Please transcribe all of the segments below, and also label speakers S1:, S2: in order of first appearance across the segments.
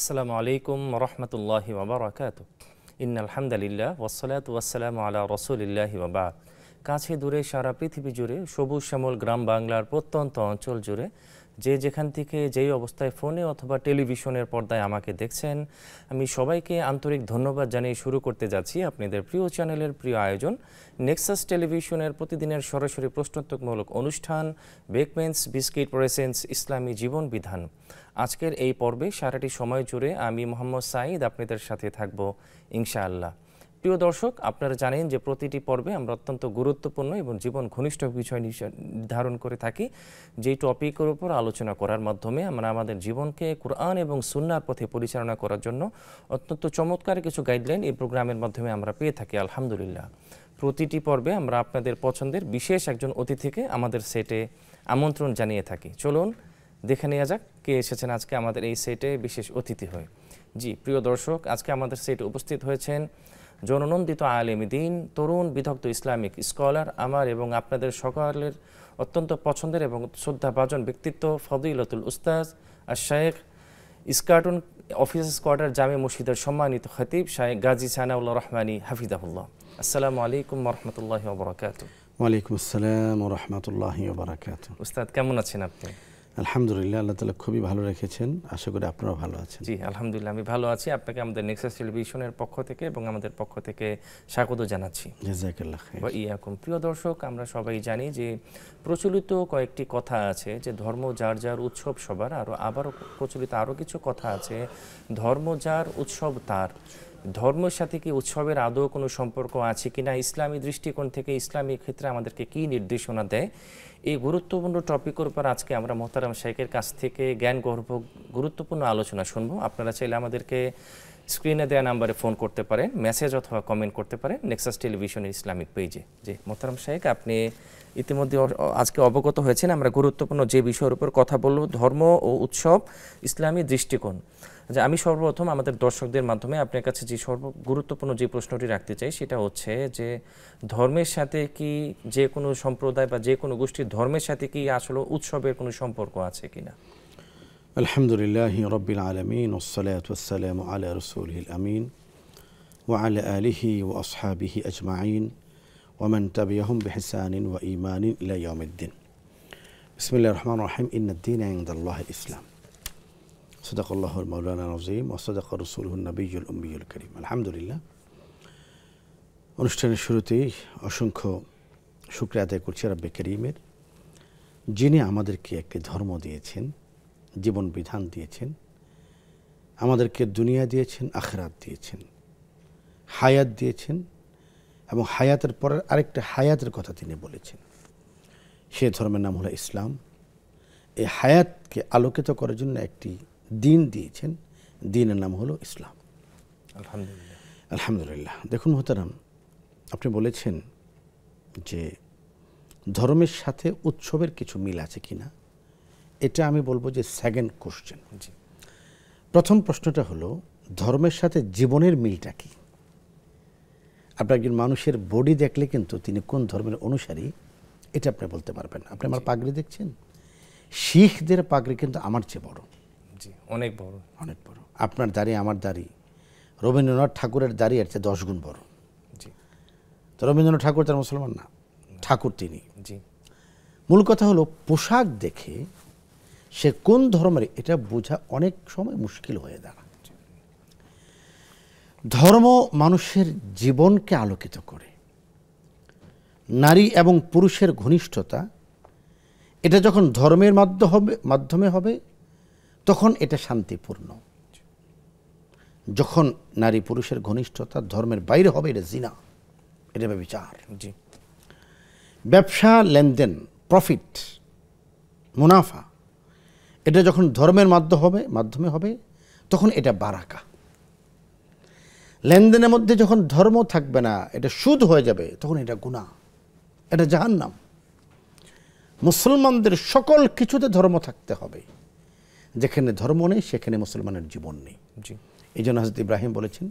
S1: আসসালামু আলাইকুম রহমতুল্লাহি ওয়া বারাকাতুহু। ইন্নাল হামদুলিল্লাহ ওয়াসসালাতু ওয়াসসালামু আলা রাসূলিল্লাহি ওয়া বা'দ। কাছে দূরে সারা পৃথিবী জুড়ে সবুজ শ্যামল গ্রাম বাংলার প্রত্যন্ত অঞ্চল জুড়ে যে যেখান থেকে যেই অবস্থায় ফোনে অথবা টেলিভিশনের পর্দায় আমাকে দেখছেন, আমি সবাইকে আন্তরিক ধন্যবাদ জানিয়ে শুরু করতে যাচ্ছি আপনাদের প্রিয় চ্যানেলের প্রিয় আয়োজন নেক্সাস টেলিভিশনের প্রতিদিনের সরাসরি প্রশ্নোত্তরমূলক অনুষ্ঠান বেকমেন্স বিস্কিট প্রেজেন্স ইসলামী জীবন বিধান। আজকের এই পর্বে সারাটি সময় জুড়ে আমি মোহাম্মদ সাঈদ আপনাদের সাথে থাকব ইনশাআল্লাহ। প্রিয় দর্শক, আপনারা জানেন যে প্রতিটি পর্বে আমরা অত্যন্ত গুরুত্বপূর্ণ এবং জীবন ঘনিষ্ঠ বিষয় নির্ধারণ করে থাকি, যেই টপিকের উপর আলোচনা করার মাধ্যমে আমরা আমাদের জীবনকে কুরআন এবং সুন্নাহর পথে পরিচালনা করার জন্য অত্যন্ত চমৎকার কিছু গাইডলাইন এই প্রোগ্রামের মাধ্যমে আমরা পেয়ে থাকি আলহামদুলিল্লাহ। প্রতিটি পর্বে আমরা আপনাদের পছন্দের বিশেষ একজন অতিথিকে আমাদের সেটে আমন্ত্রণ জানিয়ে থাকি। চলুন দেখে নেওয়া যাক কে এসেছেন আজকে আমাদের এই সেটে বিশেষ অতিথি হয়ে। জি প্রিয় দর্শক, আজকে আমাদের সেটে উপস্থিত হয়েছেন জননন্দিত আলেম দ্বীন, তরুণ বিদগ্ধ ইসলামিক স্কলার, আমার এবং আপনাদের সকলের অত্যন্ত পছন্দের এবং শ্রদ্ধাভাজন ব্যক্তিত্ব ফদিলতুল উস্তাজ আর শায়েখ ইস্কার্টন অফিসার্স কোয়ার্টার জামে মসজিদের সম্মানিত খতিব শায়েখ গাজী সানাউল্লাহ রহমানী হাফিজাহুল্লাহ। আসসালামু আলাইকুম ওয়া রাহমাতুল্লাহি ওয়া বারাকাতুহু।
S2: ওয়া আলাইকুম আসসালাম ওয়া রাহমাতুল্লাহি ওয়া বারাকাতুহু।
S1: উস্তাদ কেমন আছেন আপনি?
S2: আলহামদুলিল্লাহ, আল্লাহ তাআলা খুবই ভালো রেখেছেন, আশা করি আপনারাও ভালো আছেন।
S1: জি আলহামদুলিল্লাহ, আমি ভালো আছি। আপনাকে আমাদের নেক্সাস টেলিভিশনের পক্ষ থেকে এবং আমাদের পক্ষ থেকে স্বাগত জানাচ্ছি।
S2: জাযাকাল্লাহ খাইর।
S1: ওয়া ইয়াকুম। প্রিয় দর্শক, আমরা সবাই জানি যে প্রচলিত কয়েকটি কথা আছে যে ধর্ম যার যার উৎসব সবার, আবারও প্রচলিত আরও কিছু কথা আছে ধর্ম যার উৎসব তার। ধর্মের সাথে কি উৎসবের আদৌ কোনো সম্পর্ক আছে কিনা, ইসলামী দৃষ্টিকোণ থেকে ইসলামী ক্ষেত্রে আমাদেরকে কি নির্দেশনা দেয়, এই গুরুত্বপূর্ণ টপিকের উপর আজকে আমরা মোহতারাম শাইখের কাছ থেকে জ্ঞানগর্ভ গুরুত্বপূর্ণ আলোচনা শুনবো। আপনারা চাইলে আমাদেরকে স্ক্রিনে দেওয়া নাম্বারে ফোন করতে পারেন, মেসেজ অথবা কমেন্ট করতে পারেন নেক্সাস টেলিভিশনের ইসলামিক পেজে। যে মোহতারাম শাইখ, আপনি ইতিমধ্যে আজকে অবগত হয়েছেন আমরা গুরুত্বপূর্ণ যে বিষয়ের উপর কথা বলব, ধর্ম ও উৎসব ইসলামী দৃষ্টিকোণ। যে আমি সর্বপ্রথম আমাদের দর্শকদের মাধ্যমে আপনার কাছে যে গুরুত্বপূর্ণ যে প্রশ্নটি রাখতে চাই সেটা হচ্ছে যে ধর্মের সাথে কি যে কোনো সম্প্রদায় বা যে কোনো গোষ্ঠীর ধর্মের সাথে কি আসলে উৎসবের কোনো সম্পর্ক আছে কিনা?
S2: আলহামদুলিল্লাহি রাব্বিল আলামিন ওয়াসসালাতু ওয়াসসালামু আলা রাসূলিল আমিন ওয়া আলা আলিহি ওয়া আসহাবিহি আজমাইন ওয়া মান তাবিআহুম বিহিসানিন ওয়া ঈমানিন ইলা ইয়াউমিদ্দিন। বিসমিল্লাহির রহমানির রহিম। ইন্নাদ-দীনা ইনদাল্লাহিল ইসলাম। সাদাকাল্লাহুল মাওলানাল আযীম ওয়া সাদাকা রাসূলুহুন নবিয়্যুল উম্মিয়্যুল কারীম। আলহামদুলিল্লাহ, অনুষ্ঠানের শুরুতেই অসংখ্য শুকরিয়া আদায় করছি রাব্বে কারীমের, যিনি আমাদেরকে একটি ধর্ম দিয়েছেন, জীবন বিধান দিয়েছেন, আমাদেরকে দুনিয়া দিয়েছেন, আখিরাত দিয়েছেন, হায়াত দিয়েছেন এবং হায়াতের পরের আরেকটা হায়াতের কথা তিনি বলেছেন। সে ধর্মের নাম হলো ইসলাম। এই হায়াতকে আলোকিত করার জন্য একটি দিন দিয়েছেন, দিনের নাম হলো ইসলাম।
S1: আলহামদুলিল্লাহ।
S2: আলহামদুলিল্লাহ। দেখুন মোহতারাম, আপনি বলেছেন যে ধর্মের সাথে উৎসবের কিছু মিল আছে কিনা, এটা আমি বলবো যে সেকেন্ড কোশ্চেন। প্রথম প্রশ্নটা হলো ধর্মের সাথে জীবনের মিলটা কি। আপনি একজন মানুষের বডি দেখলে কিন্তু তিনি কোন ধর্মের অনুসারী এটা আপনি বলতে পারবেন। আপনি আমার পাগড়ি দেখছেন, শিখদের পাগড়ি কিন্তু আমার চেয়ে বড়।
S1: জি, অনেক বড়,
S2: অনেক বড়। আপনার দাড়ি আমার দাড়ি, রবীন্দ্রনাথ ঠাকুরের দাড়ি এর চেয়ে 10 গুণ বড়।
S1: জি।
S2: তো রবীন্দ্রনাথ ঠাকুর তার মুসলমান না, ঠাকুর তিনি।
S1: জি।
S2: মূল কথা হলো পোশাক দেখে সে কোন ধর্মের এটা বোঝা অনেক সময় মুশকিল হয়ে দাঁড়ায়। ধর্ম মানুষের জীবনকে আলোকিত করে। নারী এবং পুরুষের ঘনিষ্ঠতা এটা যখন ধর্মের মাধ্যমে হবে তখন এটা শান্তিপূর্ণ। যখন নারী পুরুষের ঘনিষ্ঠতা ধর্মের বাইরে হবে এটা জিনা, এটা ব্যভিচার।
S1: জি।
S2: ব্যবসা, লেনদেন, প্রফিট, মুনাফা এটা যখন ধর্মের মাধ্যমে হবে তখন এটা বারাকা। লেনদেনের মধ্যে যখন ধর্ম থাকবে না, এটা সুদ হয়ে যাবে, তখন এটা গুনাহ, এটা জাহান্নাম। মুসলমানদের সকল কিছুতে ধর্ম থাকতে হবে। যেখানে ধর্ম নেই সেখানে মুসলমানের জীবন নেই। এই জন্য হযরত ইব্রাহিম বলেছেন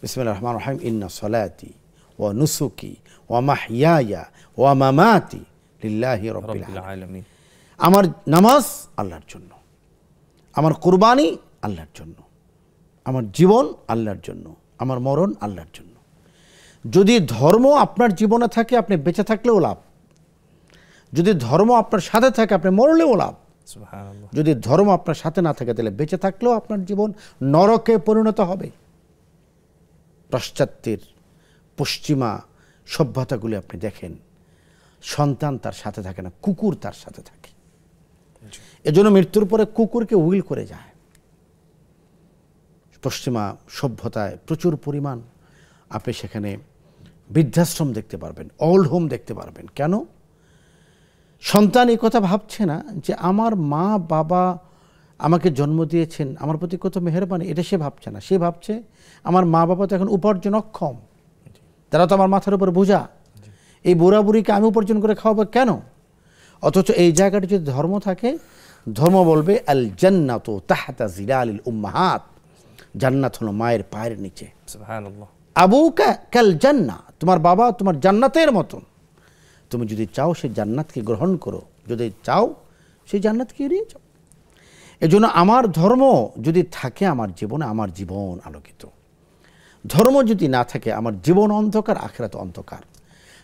S2: বিসমিল্লাহির রহমানির রহিম ইন্না সলাতি ওয়া নুসুকি ওয়া মাহইয়ায়া ওয়া মামাতি লিল্লাহি রাব্বিল আলামিন। আমার নামাজ আল্লাহর জন্য, আমার কুরবানি আল্লাহর জন্য, আমার জীবন আল্লাহর জন্য, আমার মরণ আল্লাহর জন্য। যদি ধর্ম আপনার জীবনে থাকে আপনি বেঁচে থাকলেও লাভ, যদি ধর্ম আপনার সাথে থাকে আপনি মরলেও লাভ।
S1: সুবহানাল্লাহ।
S2: যদি ধর্ম আপনার সাথে না থাকে তাহলে বেঁচে থাকলেও আপনার জীবন নরকে পরিণত হবে। পাশ্চাত্যের পশ্চিমা সভ্যতাগুলি আপনি দেখেন, সন্তান তার সাথে থাকে না, কুকুর তার সাথে থাকে। এজন্য মৃত্যুর পরে কুকুরকে উইল করে যায়। পশ্চিমা সভ্যতায় প্রচুর পরিমাণ আপনি সেখানে বৃদ্ধাশ্রম দেখতে পারবেন, ওল্ড হোম দেখতে পারবেন। কেন? সন্তান এই কথা ভাবছে না যে আমার মা বাবা আমাকে জন্ম দিয়েছেন, আমার প্রতি কত মেহেরবানি, এটা সে ভাবছে না। সে ভাবছে আমার মা বাবা তো এখন উপার্জন অক্ষম, তারা তো আমার মাথার উপর বোঝা, এই বুড়া বুড়িকে আমি উপার্জন করে খাওয়াবো কেন? অথচ এই জায়গাটি যদি ধর্ম থাকে, ধর্ম বলবে আল জান্নাতু তাহতা জিলালিল উম্মাহাত, জান্নাত হলো মায়ের পায়ের নিচে।
S1: সুবহানাল্লাহ।
S2: আবুকা কাল জান্নাহ, তোমার বাবা তোমার জান্নাতের মতন। তুমি যদি চাও সেই জান্নাতকে গ্রহণ করো, যদি চাও সেই জান্নাতকে এড়িয়ে যাও। এজন্য আমার ধর্ম যদি থাকে আমার জীবনে, আমার জীবন আলোকিত। ধর্ম যদি না থাকে আমার জীবন অন্ধকার, আখিরাত অন্ধকার।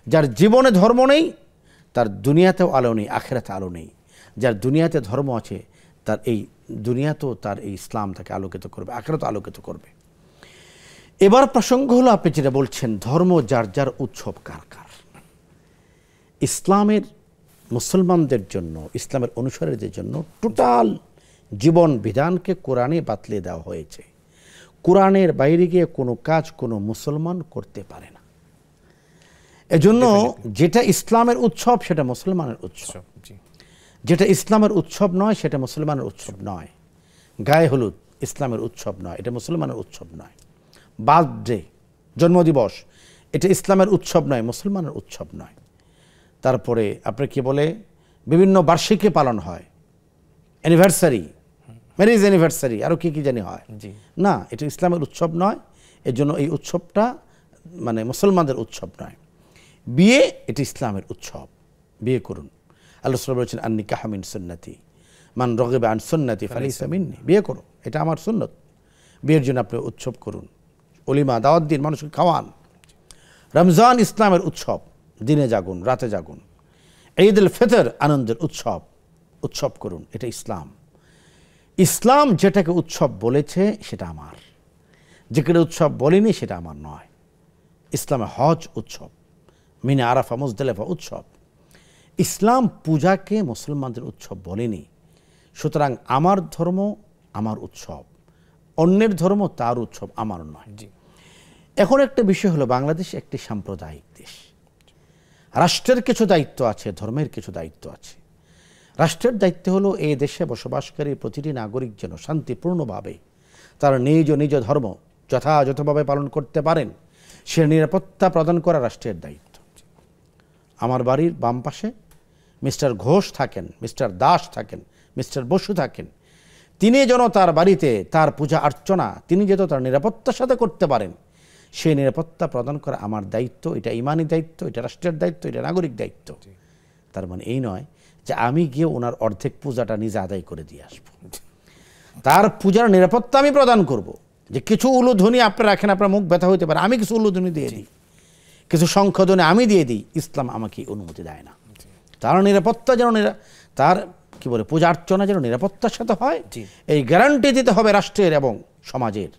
S2: যার জীবনে ধর্ম নেই তার দুনিয়াতেও আলো নেই, আখিরাতে আলো নেই। যার দুনিয়াতে ধর্ম আছে তার এই দুনিয়াতেও তার এই ইসলাম তাকে আলোকিত করবে, আখিরাত আলোকিত করবে। এবার প্রসঙ্গ হলো আপনি যেটা বলছেন, ধর্ম যার যার উৎসব কার কার। ইসলামের মুসলমানদের জন্য, ইসলামের অনুসারীদের জন্য টোটাল জীবন বিধানকে কোরআনে বাতলে দেওয়া হয়েছে। কোরআনের বাইরে গিয়ে কোনো কাজ কোনো মুসলমান করতে পারে না। এজন্য যেটা ইসলামের উৎসব সেটা মুসলমানের উৎসব, যেটা ইসলামের উৎসব নয় সেটা মুসলমানের উৎসব নয়। গায়ে হলুদ ইসলামের উৎসব নয়, এটা মুসলমানের উৎসব নয়। বার্থডে, জন্মদিবস, এটা ইসলামের উৎসব নয়, মুসলমানের উৎসব নয়। তারপরে আপনার কি বলে বিভিন্ন বার্ষিকী পালন হয়, অ্যানিভার্সারি, ম্যারেজ অ্যানিভার্সারি, আরও কি কি জানি হয় না, এটা ইসলামের উৎসব নয়। এর জন্য এই উৎসবটা মানে মুসলমানদের উৎসব নয়। বিয়ে এটা ইসলামের উৎসব, বিয়ে করুন। আল্লাহ রাসূল বলেছেন আন নিকাহু মিন সুন্নতি মান রাগিবা আন সুন্নতি ফালাইসা মিন্নি, বিয়ে করো, এটা আমার সুন্নত। বিয়ের জন্য আপনি উৎসব করুন, ওলিমা দাওয়াত দিন, মানুষকে খাওয়ান। রমজান ইসলামের উৎসব, দিনে জাগুন রাতে জাগুন। ঈদ উল ফিতর আনন্দের উৎসব, উৎসব করুন, এটা ইসলাম। ইসলাম যেটাকে উৎসব বলেছে সেটা আমার, যেখানে উৎসব বলিনি সেটা আমার নয়। ইসলামে হজ উৎসব, মিনে আরাফা মুজদালিফা উৎসব। ইসলাম পূজাকে মুসলমানদের উৎসব বলেনি। সুতরাং আমার ধর্ম আমার উৎসব, অন্যের ধর্ম তার উৎসব, আমার নয়। এখন একটা বিষয় হলো, বাংলাদেশ একটি সাম্প্রদায়িক দেশ। রাষ্ট্রের কিছু দায়িত্ব আছে, ধর্মের কিছু দায়িত্ব আছে। রাষ্ট্রের দায়িত্ব হলো এই দেশে বসবাসকারী প্রতিটি নাগরিক যেন শান্তিপূর্ণভাবে তার নিজ নিজ ধর্ম যথাযথভাবে পালন করতে পারেন, সে নিরাপত্তা প্রদান করা রাষ্ট্রের দায়িত্ব। আমার বাড়ির বাম পাশে মিস্টার ঘোষ থাকেন, মিস্টার দাস থাকেন, মিস্টার বসু থাকেন। তিনি যেন তার বাড়িতে তার পূজা অর্চনা তিনি যেন তার নিরাপত্তার সাথে করতে পারেন, সেই নিরাপত্তা প্রদান করা আমার দায়িত্ব। এটা ইমানি দায়িত্ব, এটা রাষ্ট্রের দায়িত্ব, এটা নাগরিক দায়িত্ব। তার মানে এই নয় যে আমি গিয়ে ওনার অর্ধেক পূজাটা নিজে আদায় করে দিয়ে আসবো। তার পূজার নিরাপত্তা আমি প্রদান করব। যে কিছু উলুধ্বনি আপনি রাখেন, আপনার মুখ ব্যথা হইতে পারে, আমি কিছু উলুধ্বনি দিয়ে দিই, কিছু শঙ্খধ্বনি আমি দিয়ে দিই, ইসলাম আমাকে অনুমতি দেয় না। তার নিরাপত্তা যেন তার কি বলে পূজা অর্চনা যেন নিরাপত্তার সাথে হয়, এই গ্যারান্টি দিতে হবে রাষ্ট্রের এবং সমাজের।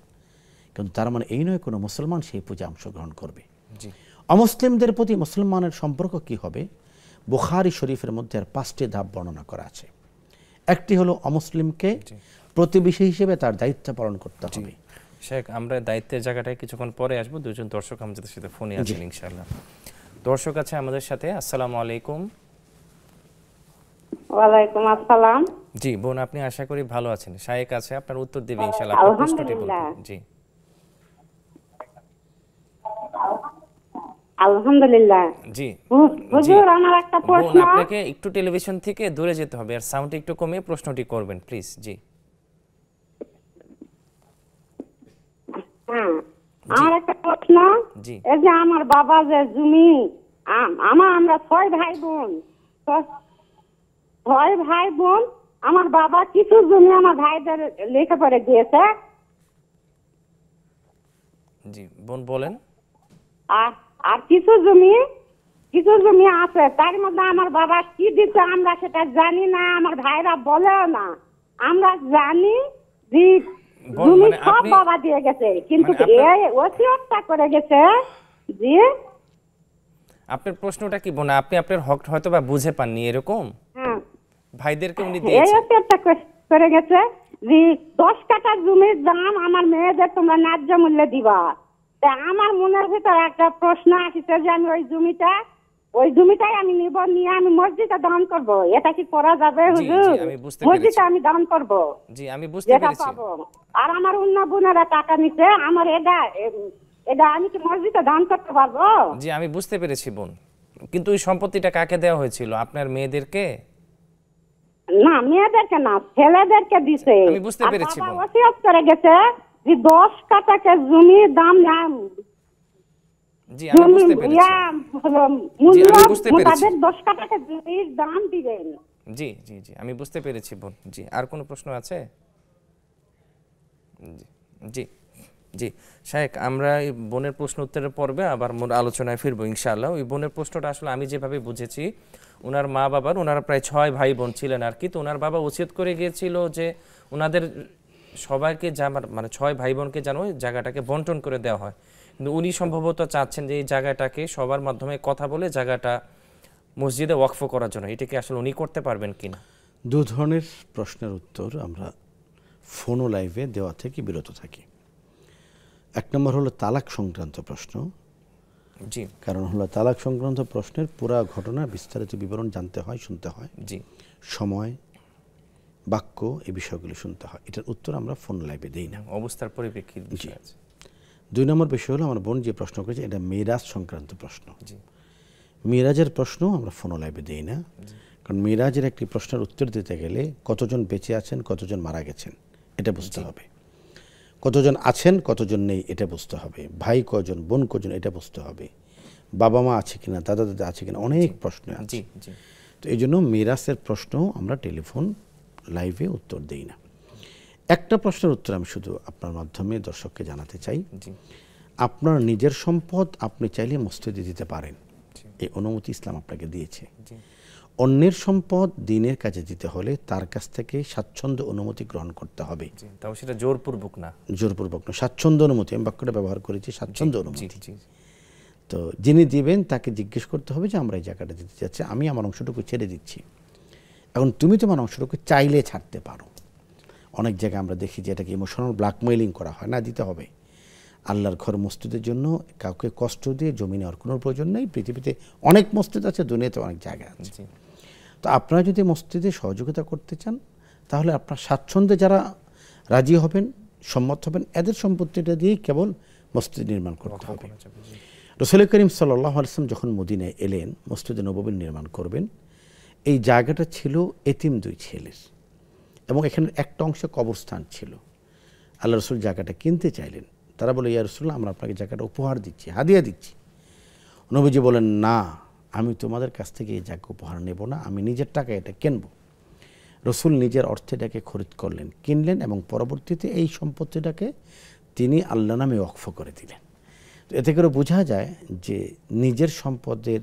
S2: কিন্তু তার মানে এই নয় কোনো মুসলমান সেই পূজা অংশগ্রহণ করবে। অমুসলিমদের প্রতি মুসলমানের সম্পর্ক কি হবে? বুখারী শরীফের মধ্যে আর 5টি ধাপ বর্ণনা করা আছে। একটি হলো অমুসলিমকে প্রতিবেশী হিসেবে তার দায়িত্ব পালন করতে হবে।
S1: শেখ, আমরা দায়িত্বের জায়গাটায় কিছুক্ষণ পরে আসবো। দুজন দর্শক আমাদের সাথে ফোনে আছেন ইনশাআল্লাহ। দর্শক আছে আমাদের সাথে। আসসালামু আলাইকুম।
S3: ওয়ালাইকুম আসসালাম।
S1: জি বোন, আপনি আশা করি ভালো আছেন। শায়েক আছে, আপনার উত্তর দিবে ইনশাআল্লাহ। আপনার প্রশ্নটি বলুন। জি
S3: আলহামদুলিল্লাহ।
S1: জি
S3: হুজুর, আমার একটা প্রশ্ন।
S1: আপনাকে একটু টেলিভিশন থেকে দূরে যেতে হবে আর সাউন্ড একটু কমিয়ে প্রশ্নটি করবেন প্লিজ। জি
S3: আমার একটা প্রশ্ন। এই যে আমার বাবা যে জমি, আমরা 6 ভাই বোন, 6 ভাই বোন, আমার বাবা কিছু জমি আমার ভাইদের লেখাপড়া দিয়েছে,
S1: জি বোন বলেন।
S3: আর আর কিছু জমি আছে, তার মধ্যে আমার বাবা কি দিতে আমরা সেটা জানি না, আমার ভাইরা বলেও না। আমরা জানি যে জমি সব বাবা দিয়ে গেছে, কিন্তু এই ওসিয়তটা করে গেছে যে।
S1: আপনার প্রশ্নটা কি বোন? আপনি আপনার হক হয়তো বা বুঝে পাননি, এরকম?
S3: হ্যাঁ,
S1: ভাইদেরকে উনি
S3: এই
S1: দিয়েছেন।
S3: ওসিয়তটা করে গেছে যে 10 কাঠা জমির দাম আমার মেয়েদের তোমরা ন্যায্য মূল্যে দিবা। তা আমার মনের ভিতরে একটা প্রশ্ন আসছে যে আমি ওই জমিটাই আমি নিব, নিয়ে আমি মসজিদে দান করব। এটা কি করা যাবে হুজুর? মসজিদে আমি দান করব।
S1: জি আমি বুঝতে পেরেছি।
S3: আর আমার অন্য বোনেরা টাকা নিছে, আমার এটা আমি কি মসজিদে দান করতে পারবো?
S1: জি আমি বুঝতে পেরেছি বোন, কিন্তু ওই সম্পত্তিটা কাকে দেওয়া হয়েছিল? আপনার মেয়েদেরকে?
S3: না, মেয়েদেরকে না, ছেলেদেরকে দিছে।
S1: আমি বুঝতে পেরেছি বোন।
S3: ওসিয়ত করে গেছে যে 10 কাঠাকে জমির দাম নাম।
S1: জি আমি বুঝতে পেরেছি। জি আমি বুঝতে পেরেছি।
S3: তাদের 10 কাঠাকে জমির দাম দিবেন।
S1: জি জি জি আমি বুঝতে পেরেছি বোন। জি আর কোনো প্রশ্ন আছে? জি জি শায়েখ, আমরা এই বোনের প্রশ্ন উত্তরের পর্বে আবার আলোচনায় ফিরবো ইনশাআল্লাহ। ওই বোনের প্রশ্নটা আসলে আমি যেভাবে বুঝেছি, ওনার মা বাবার, ওনারা প্রায় 6 ভাই বোন ছিলেন আর কি। তো ওনার বাবা ওসিয়ত করে গিয়েছিল যে ওনাদের সবাইকে মানে 6 ভাই বোনকে যেন ওই জায়গাটাকে বন্টন করে দেওয়া হয়। কিন্তু উনি সম্ভবত চাচ্ছেন যে এই জায়গাটাকে সবার মাধ্যমে কথা বলে জায়গাটা মসজিদে ওয়াকফ করার জন্য। এটা কি আসলে উনি করতে পারবেন কিনা?
S2: দু ধরনের প্রশ্নের উত্তর আমরা ফোন ও লাইভে দেওয়া থেকে বিরত থাকি। এক নম্বর হলো তালাক সংক্রান্ত প্রশ্ন।
S1: জি
S2: কারণ হলো তালাক সংক্রান্ত প্রশ্নের পুরা ঘটনা বিস্তারিত বিবরণ জানতে হয়, শুনতে হয়।
S1: জি
S2: সময়, বাক্য, এই বিষয়গুলো শুনতে হয়। এটার উত্তর আমরা ফোন লাইভে দেই না,
S1: অবস্থার পরিপ্রেক্ষিতে বিষয় আছে।
S2: 2 নম্বর বিষয় হলো আমার বোন যে প্রশ্ন করেছে, এটা মিরাজ সংক্রান্ত প্রশ্ন।
S1: জি
S2: মিরাজের প্রশ্ন আমরা ফোন লাইভে দেই না, কারণ মিরাজের একটি প্রশ্নের উত্তর দিতে গেলে কতজন বেঁচে আছেন, কতজন মারা গেছেন এটা বুঝতে হবে, কতজন আছেন, কতজন নেই এটা বুঝতে হবে, ভাই কজন, বোন কজন এটা বুঝতে হবে, বাবা মা আছে কিনা, দাদা দাদা আছে কিনা, অনেক প্রশ্ন আছে। তো এই জন্য মিরাজের প্রশ্ন আমরা টেলিফোন লাইভে উত্তর দেই না। একটা প্রশ্নের উত্তর আমি শুধু আপনার মাধ্যমে দর্শককে জানাতে চাই। আপনার নিজের সম্পদ আপনি চাইলে মসজিদে দিতে পারেন, এই অনুমতি ইসলাম আপনাকে দিয়েছে। অন্যের সম্পদ দ্বীনের কাজে দিতে হলে তার কাছ থেকে স্বাচ্ছন্দ্য অনুমতি গ্রহণ করতে হবে।
S1: তাও সেটা জোরপূর্বক না।
S2: জোরপূর্বক না, স্বাচ্ছন্দ্য অনুমতি। আমি বাক্যটা ব্যবহার করেছি, স্বাচ্ছন্দ্য অনুমতি। তো যিনি দিবেন তাকে জিজ্ঞেস করতে হবে যে আমরা এই জায়গাটা দিতে চাচ্ছি, আমি আমার অংশটুকু ছেড়ে দিচ্ছি। এখন তুমি তোমার অংশটুকু চাইলে ছাড়তে পারো। অনেক জায়গায় আমরা দেখি যে এটাকে ইমোশনাল ব্ল্যাকমেইলিং করা হয়, না দিতে হবে। আল্লাহর ঘর মসজিদের জন্য কাউকে কষ্ট দিয়ে জমি নেওয়ার কোনো প্রয়োজন নেই। পৃথিবীতে অনেক মসজিদ আছে, দুনিয়াতে অনেক জায়গা আছে। তো আপনারা যদি মসজিদে সহযোগিতা করতে চান, তাহলে আপনার স্বাচ্ছন্দ্যে যারা রাজি হবেন, সম্মত হবেন, এদের সম্পত্তিটা দিয়েই কেবল মসজিদ নির্মাণ করতে হবে। রাসূল করিম সাল্লাল্লাহু আলাইহি ওয়াসাল্লাম যখন মদিনায় এলেন, মসজিদে নববী নির্মাণ করবেন, এই জায়গাটা ছিল এতিম 2 ছেলের, এবং এখানে একটা অংশে কবরস্থান ছিল। আল্লাহ রসুল জায়গাটা কিনতে চাইলেন। তারা বলে, ইয়া রাসূলুল্লাহ, আমরা আপনাকে জায়গাটা উপহার দিচ্ছি, হাদিয়া দিচ্ছি। নবীজি বলেন, না, আমি তোমাদের কাছ থেকে এই জায়গা উপহার নেব না, আমি নিজের টাকায় এটা কিনব। রসুল নিজের অর্থে এটাকে খরিদ করলেন, কিনলেন, এবং পরবর্তীতে এই সম্পত্তিটাকে তিনি আল্লাহ নামে ওয়াকফ করে দিলেন। তো এতে করে বোঝা যায় যে নিজের সম্পদের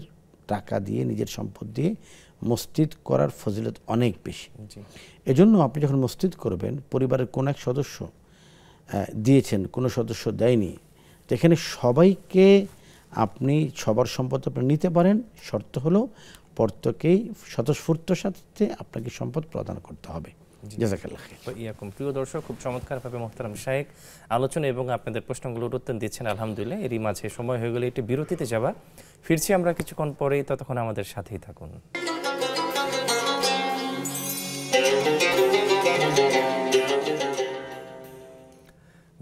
S2: টাকা দিয়ে, নিজের সম্পদ দিয়ে মসজিদ করার ফজিলত অনেক বেশি। এজন্য আপনি যখন মসজিদ করবেন, পরিবারের কোন এক সদস্য দিয়েছেন, কোনো সদস্য দেয়নি, তো এখানে সবাইকে আপনি সবার সম্পদ আপনি নিতে পারেন। শর্ত হলো প্রত্যেকেই স্বতঃস্ফূর্ত সাথে আপনাকে সম্পদ প্রদান করতে হবে। জাযাকাল্লাহ খাইর।
S1: প্রিয় দর্শক, খুব চমৎকারভাবে মোহতারাম শায়েখ আলোচনা এবং আপনাদের প্রশ্নগুলোর উত্তর দিচ্ছেন আলহামদুলিল্লাহ। এরই মাঝে সময় হয়ে গেলে একটি বিরতিতে যাওয়া। ফিরছি আমরা কিছুক্ষণ পরেই, ততক্ষণ আমাদের সাথেই থাকুন।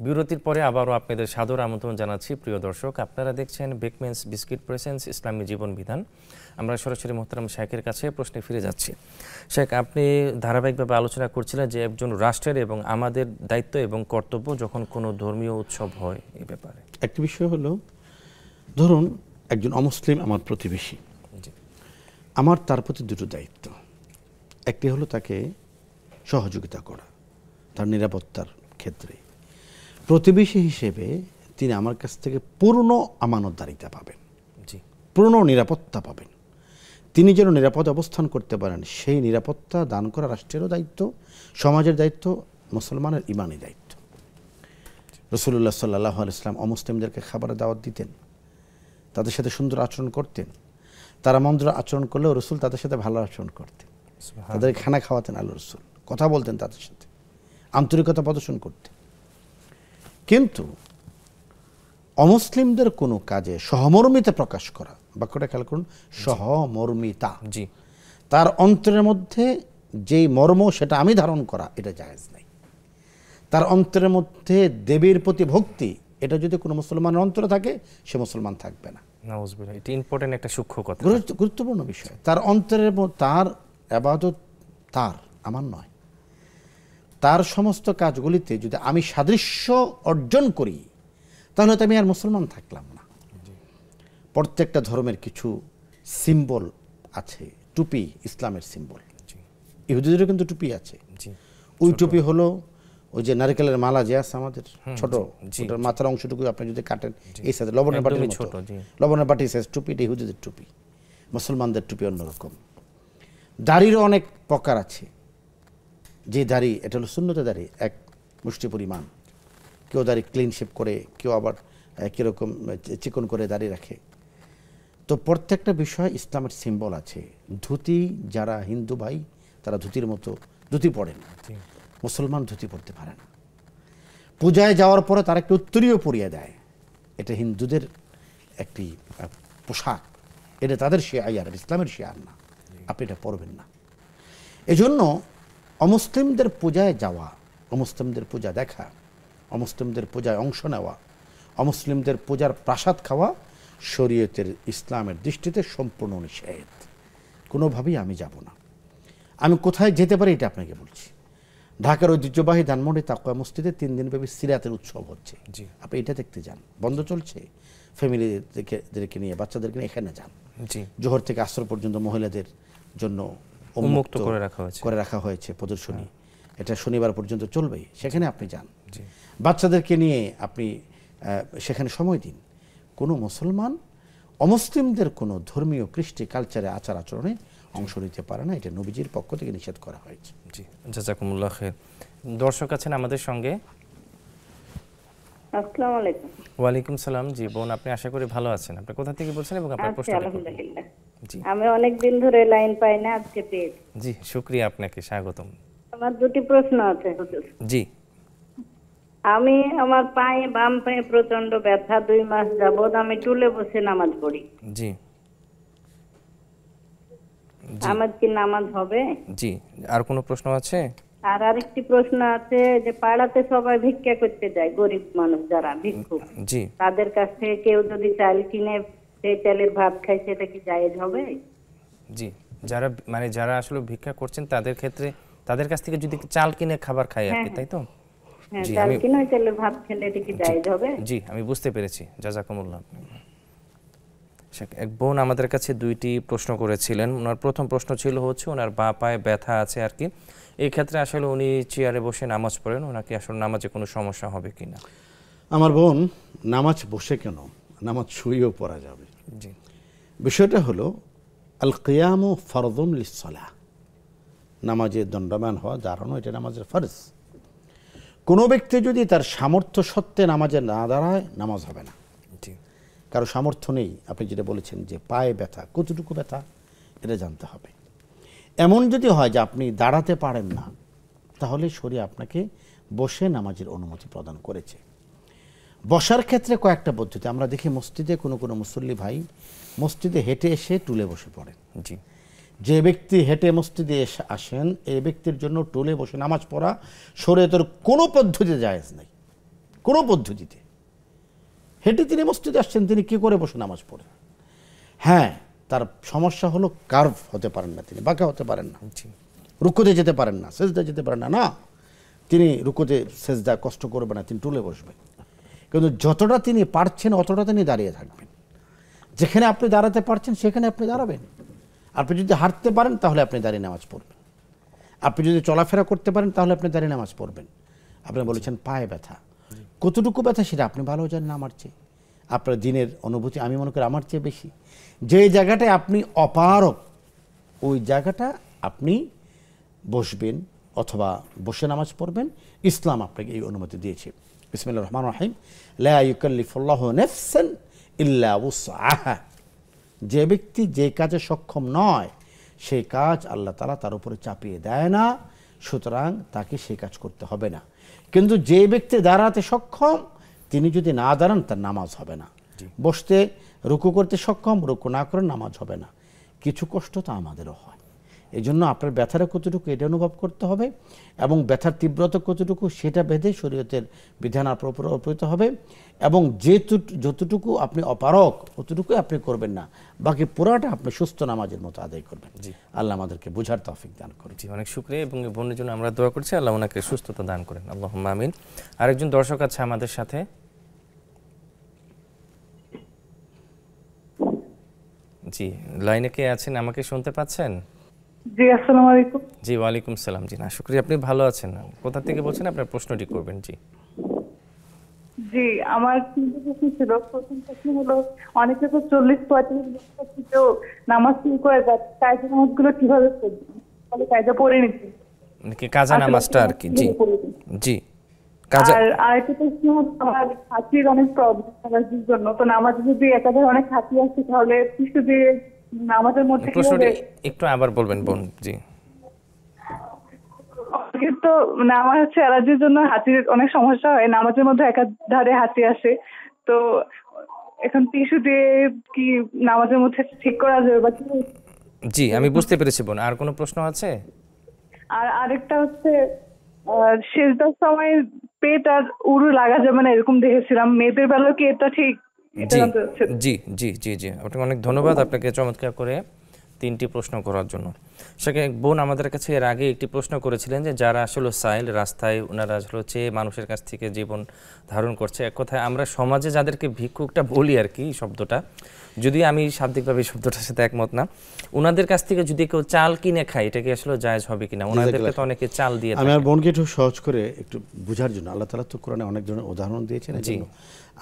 S1: বিরতির পরে আবারও আপনাদের সাদর আমন্ত্রণ জানাচ্ছি। প্রিয় দর্শক, আপনারা দেখছেন বেকমেন্স বিস্কিট প্রেজেন্স ইসলামী জীবন বিধান। আমরা সরাসরি মোহতারাম শায়েখের কাছে প্রশ্নে ফিরে যাচ্ছি। শায়েখ, আপনি ধারাবাহিকভাবে আলোচনা করছিলেন যে একজন রাষ্ট্রের এবং আমাদের দায়িত্ব এবং কর্তব্য যখন কোনো ধর্মীয় উৎসব হয় এই ব্যাপারে।
S2: একটি বিষয় হলো, ধরুন একজন অমুসলিম আমার প্রতিবেশী, আমার তার প্রতি 2টো দায়িত্ব। একটি হলো তাকে সহযোগিতা করা তার নিরাপত্তার ক্ষেত্রে। প্রতিবেশী হিসেবে তিনি আমার কাছ থেকে পূর্ণ আমানতদারিতা পাবেন,
S1: জি
S2: পূর্ণ নিরাপত্তা পাবেন। তিনি যেন নিরাপদ অবস্থান করতে পারেন, সেই নিরাপত্তা দান করা রাষ্ট্রেরও দায়িত্ব, সমাজের দায়িত্ব, মুসলমানের ইমানি দায়িত্ব। রাসূলুল্লাহ সাল্লাল্লাহু আলাইহি ওয়াসাল্লাম অমুসলিমদেরকে খাবারের দাওয়াত দিতেন, তাদের সাথে সুন্দর আচরণ করতেন। তারা মন্দ আচরণ করলেও রসুল তাদের সাথে ভালো আচরণ করতেন, তাদের খানা খাওয়াতেন আল্লাহ রসুল, কথা বলতেন তাদের সাথে, আন্তরিকতা প্রদর্শন করতেন। কিন্তু অমুসলিমদের কোনো কাজে সহমর্মিতা প্রকাশ করা, বাক্যটা খেয়াল করুন, সহমর্মিতা,
S1: জি
S2: তার অন্তরের মধ্যে যেই মর্ম সেটা আমি ধারণ করা, এটা জায়েজ নাই। তার অন্তরের মধ্যে দেবীর প্রতি ভক্তি, এটা যদি কোনো মুসলমানের অন্তরে থাকে, সে মুসলমান থাকবে না।
S1: নাউজুবিল্লাহ, এটা ইম্পর্টেন্ট একটা সূক্ষ্ম কথা,
S2: গুরুত্বপূর্ণ বিষয়। তার অন্তরের তার ইবাদত তার, আমার নয়। তার সমস্ত কাজগুলিতে যদি আমি সাদৃশ্য অর্জন করি, তাহলে তো আমি আর মুসলমান থাকলাম না। প্রত্যেকটা ধর্মের কিছু সিম্বল আছে, টুপি ইসলামের সিম্বল, ইহুদিদেরও কিন্তু টুপি আছে। ওই টুপি হলো ওই যে নারকেলের মালা যে আছে আমাদের ছোট, ওটার মাথার অংশটুকু আপনি যদি কাটেন এই সাইজে লবণের বাটির মতো, লবণের বাটির সাইজ টুপি, এটা ইহুদিদের টুপি। মুসলমানদের টুপি অন্যরকম। দাড়িরও অনেক প্রকার আছে। যে দাড়ি, এটা হলো সুন্নতে দাড়ি, এক মুষ্টি পরিমাণ। কেউ দাড়ি ক্লিন শেপ করে, কেউ আবার কীরকম চিকন করে দাড়ি রাখে। তো প্রত্যেকটা বিষয় ইসলামের সিম্বল আছে। ধুতি, যারা হিন্দু ভাই তারা ধুতির মতো ধুতি পড়েন, মুসলমান ধুতি পড়তে পারে না। পূজায় যাওয়ার পরে তারা একটু উত্তরীয় পরিয়ে দেয়, এটা হিন্দুদের একটি পোশাক, এটা তাদের শিয়ার, ইসলামের শিয়ার না, আপনি এটা পড়বেন না। এজন্য অমুসলিমদের পূজায় যাওয়া, অমুসলিমদের পূজা দেখা, অমুসলিমদের পূজায় অংশ নেওয়া, অমুসলিমদের পূজার প্রাসাদ খাওয়া শরীয়তের ইসলামের দৃষ্টিতে সম্পূর্ণ নিষেধ। কোনোভাবেই আমি যাব না। আমি কোথায় যেতে পারি এটা আপনাকে বলছি। ঢাকার ঐতিহ্যবাহী ধানমন্ডি তাকওয়া মসজিদে 3 দিনব্যাপী সিরাতের উৎসব হচ্ছে, আপনি এটা দেখতে যান। বন্ধ চলছে, ফ্যামিলিদেরকে নিয়ে, বাচ্চাদেরকে নিয়ে এখানে যান। জোহর থেকে আসর পর্যন্ত মহিলাদের জন্য উন্মুক্ত করে রাখা হয়েছে প্রদর্শনী, এটা শনিবার পর্যন্ত চলবে, সেখানে আপনি যান। বাচ্চাদেরকে নিয়ে আপনি সেখানে সময় দিন। কোনো মুসলমান অমুসলিমদের কোনো ধর্মীয় কৃষ্টি কালচারে আচার আচরণে অংশ নিতে পারে না, এটা নবীজির পক্ষ থেকে নিষেধ করা হয়েছে।
S1: জি, জাযাকুমুল্লাহ খাইর। দর্শক আছেন আমাদের সঙ্গে।
S4: আসসালামু আলাইকুম।
S1: ওয়ালাইকুম সালাম। জি বোন, আপনি আশা করি ভালো আছেন। আপনি কোথা থেকে বলছেন এবং আপনার প্রশ্ন?
S4: আলহামদুলিল্লাহ, আমি অনেক দিন ধরে লাইন পাই না, আজকে পেয়েছি।
S1: জি, শুকরিয়া, আপনাকে স্বাগতম।
S4: আমার দুটি প্রশ্ন আছে হুজুর।
S1: জি।
S4: আমি আমার পায়ে, বাম পায়ে প্রচন্ড ব্যথা, 2 মাস যাবত আমি টুলে বসে নামাজ পড়ি।
S1: জি।
S4: আমার কি নামাজ হবে?
S1: জি। আর কোনো প্রশ্ন আছে?
S4: আর আরেকটি প্রশ্ন আছে, যে পাড়াতে সবাই ভিক্ষা করতে যায়, গরিব মানুষ যারা ভিক্ষুক,
S1: জি,
S4: তাদের কাছ থেকে কেউ যদি চাল কিনে সেই চালের ভাত খায়, সেটা কি জায়েজ হবে?
S1: জি, যারা আসলে ভিক্ষা করছেন তাদের ক্ষেত্রে তাদের কাছ থেকে যদি চাল কিনে খাবার খায় আর কি, তাই তো?
S4: হ্যাঁ, চাল কিনে চালের ভাত খেলে এটা কি জায়েজ হবে?
S1: জি, আমি বুঝতে পেরেছি। জাযাকুমুল্লাহ। এক বোন আমাদের কাছে 2টি প্রশ্ন করেছিলেন। ওনার প্রথম প্রশ্ন ছিল হচ্ছে ওনার বাঁ পায়ে ব্যথা আছে আর কি, এই ক্ষেত্রে আসলে উনি চেয়ারে বসে নামাজ পড়েন, ওনাকে আসলে নামাজে কোনো সমস্যা হবে কিনা?
S2: আমার বোন, নামাজ বসে কেন, নামাজ শুয়েও পড়া যাবে।
S1: জি।
S2: বিষয়টা হলো আল কিয়ামু ফরযুন লিস-সালাহ, নামাজে দণ্ডায়মান হওয়া, দাঁড়ানো, এটা নামাজের ফরজ। কোনো ব্যক্তি যদি তার সামর্থ্য সত্ত্বে নামাজে না দাঁড়ায়, নামাজ হবে না। কারো সামর্থ্য নেই, আপনি যেটা বলেছেন যে পায়ে ব্যথা, কতটুকু ব্যথা এটা জানতে হবে। এমন যদি হয় যে আপনি দাঁড়াতে পারেন না, তাহলে শরীয়ত আপনাকে বসে নামাজের অনুমতি প্রদান করেছে। বসার ক্ষেত্রে কয়েকটা পদ্ধতি আমরা দেখি। মসজিদে কোনো কোনো মুসল্লি ভাই মসজিদে হেঁটে এসে টুলে বসে পড়েন।
S1: জি।
S2: যে ব্যক্তি হেঁটে মসজিদে এসে আসেন, এই ব্যক্তির জন্য টুলে বসে নামাজ পড়া শরীয়তের কোনো পদ্ধতিতে জায়েজ নেই, কোনো পদ্ধতিতে। হেঁটে তিনি মসজিদে আসছেন, তিনি কি করে বসে নামাজ পড়েন? হ্যাঁ, তার সমস্যা হলো কার্ভ হতে পারেন না, তিনি বাঁকা হতে পারেন না, রুকুতে যেতে পারেন না, সেজদা যেতে পারেন না। না, তিনি রুকুতে সেজদা কষ্ট করবেন না, তিনি টুলে বসবেন। কিন্তু যতটা তিনি পারছেন অতটা তিনি দাঁড়িয়ে থাকবেন। যেখানে আপনি দাঁড়াতে পারছেন সেখানে আপনি দাঁড়াবেন। আপনি যদি হাঁটতে পারেন তাহলে আপনি দাঁড়িয়ে নামাজ পড়বেন। আপনি যদি চলাফেরা করতে পারেন তাহলে আপনি দাঁড়িয়ে নামাজ পড়বেন। আপনি বলেছেন পায়ে ব্যথা, কতটুকু ব্যথা সেটা আপনি ভালো জানেন আমার চেয়ে, আপনার দিনের অনুভূতি আমি মনে করি আমার চেয়ে বেশি। যে জায়গাটায় আপনি অপারক ওই জায়গাটা আপনি বসবেন অথবা বসে নামাজ পড়বেন, ইসলাম আপনাকে এই অনুমতি দিয়েছে। বিসমিল্লাহির রহমানির রহিম, লা ইউকাল্লিফুল্লাহু নাফসান ইল্লা উসআহা। যে ব্যক্তি যে কাজে সক্ষম নয় সেই কাজ আল্লাহ তাআলা তার উপরে চাপিয়ে দেয় না, সুতরাং তাকে সেই কাজ করতে হবে না। কিন্তু যে ব্যক্তি দাঁড়াতে সক্ষম তিনি যদি না দাঁড়ান তার নামাজ হবে না। বসতে রুকু করতে সক্ষম, রুকু না করে নামাজ হবে না। কিছু কষ্ট তো আমাদেরও হয়, এই জন্য আপনার ব্যথাটা কতটুকু এটা অনুভব করতে হবে এবং ব্যথার তীব্রতা কতটুকু সেটা ভেদে শরীয়তের বিধান আপনার উপর অর্পিত হবে। এবং যতটুকু আপনি অপারক অতটুকুই আপনি করবেন না, বাকি পুরাটা আপনি সুস্থ নামাজের মতো আদায় করবেন। আল্লাহ আমাদেরকে বোঝার তৌফিক দান করুন।
S1: জি, অনেক শুকরিয়া এবং এই বোনের জন্য আমরা দোয়া করছি, আল্লাহ ওনাকে সুস্থতা দান করেন, আল্লাহুম্মা আমিন। আরেকজন দর্শক আছে আমাদের সাথে। জি, লাইনে কে আছেন, আমাকে শুনতে পাচ্ছেন?
S5: জি, আসসালামু আলাইকুম।
S1: জি, ওয়ালাইকুম সালাম। জি, আশা করি আপনি ভালো আছেন। কোথা থেকে বলছেন, আপনার প্রশ্নটি করবেন। জি
S5: জি, আমার তিনটে প্রশ্ন ছিল। প্রথম প্রশ্ন হলো, অনেকে তো 40-45 বছর থেকেও নামাজ শুরু করে যাচ্ছে, কায়দা নামাজগুলো কিভাবে পড়বে? তাহলে কায়দা পড়ে নিতে
S1: কি কাজা নামাজটা আর কি? জি জি, কাজা।
S5: আর আরেকটা প্রশ্ন, আমার হাঁচির অনেক প্রবলেম হাঁচির জন্য, তো নামাজে যদি একাধারে অনেক হাঁচি আসে তাহলে কিছু দিয়ে নামাজের মধ্যে
S1: প্রশ্নটি একটু আবার বলবেন বোন। জি,
S5: তো মানে আমার হচ্ছে অ্যালার্জির জন্য হাঁচির অনেক সমস্যা হয়, নামাজের মধ্যে একাধারে হাঁচি আসে, তো এখন টিস্যু দিয়ে কি নামাজের মধ্যে ঠিক করা যাবে বা কি?
S1: জি, আমি বুঝতে পেরেছি বোন। আর কোনো প্রশ্ন আছে?
S5: আর আরেকটা হচ্ছে, সেজদার সময় পেট আর উরু লাগা যাবে না এরকম দেখেছিলাম, মেয়েদের বেলাও কি এটা ঠিক?
S1: জি জি জি জি জি, আপনাকে অনেক ধন্যবাদ, আপনাকে চমৎকার করে 3টি প্রশ্ন করার জন্য। সেখানে বোন আমাদের কাছে এর আগে একটি প্রশ্ন করেছিলেন যে যারা আসলে সাইল রাস্তায় ওনারা হচ্ছে মানুষের কাছ থেকে জীবন ধারণ করছে, এক কথায় আমরা সমাজে যাদেরকে ভিক্ষুকটা বলি আর কি শব্দটা, যদি আমি শাব্দিকভাবে শব্দটার সাথে একমত না, ওনাদের কাছ থেকে যদি কেউ চাল কিনে খায় এটা কি আসলে জায়েজ হবে কিনা? ওনাদেরকে তো অনেকে চাল দিয়ে থাকে।
S2: আমি আর বোনকে একটু সহজ করে একটু বোঝার জন্য, আল্লাহ তাআলা তো কোরআনে অনেক ধরনের উদাহরণ দিয়েছেন,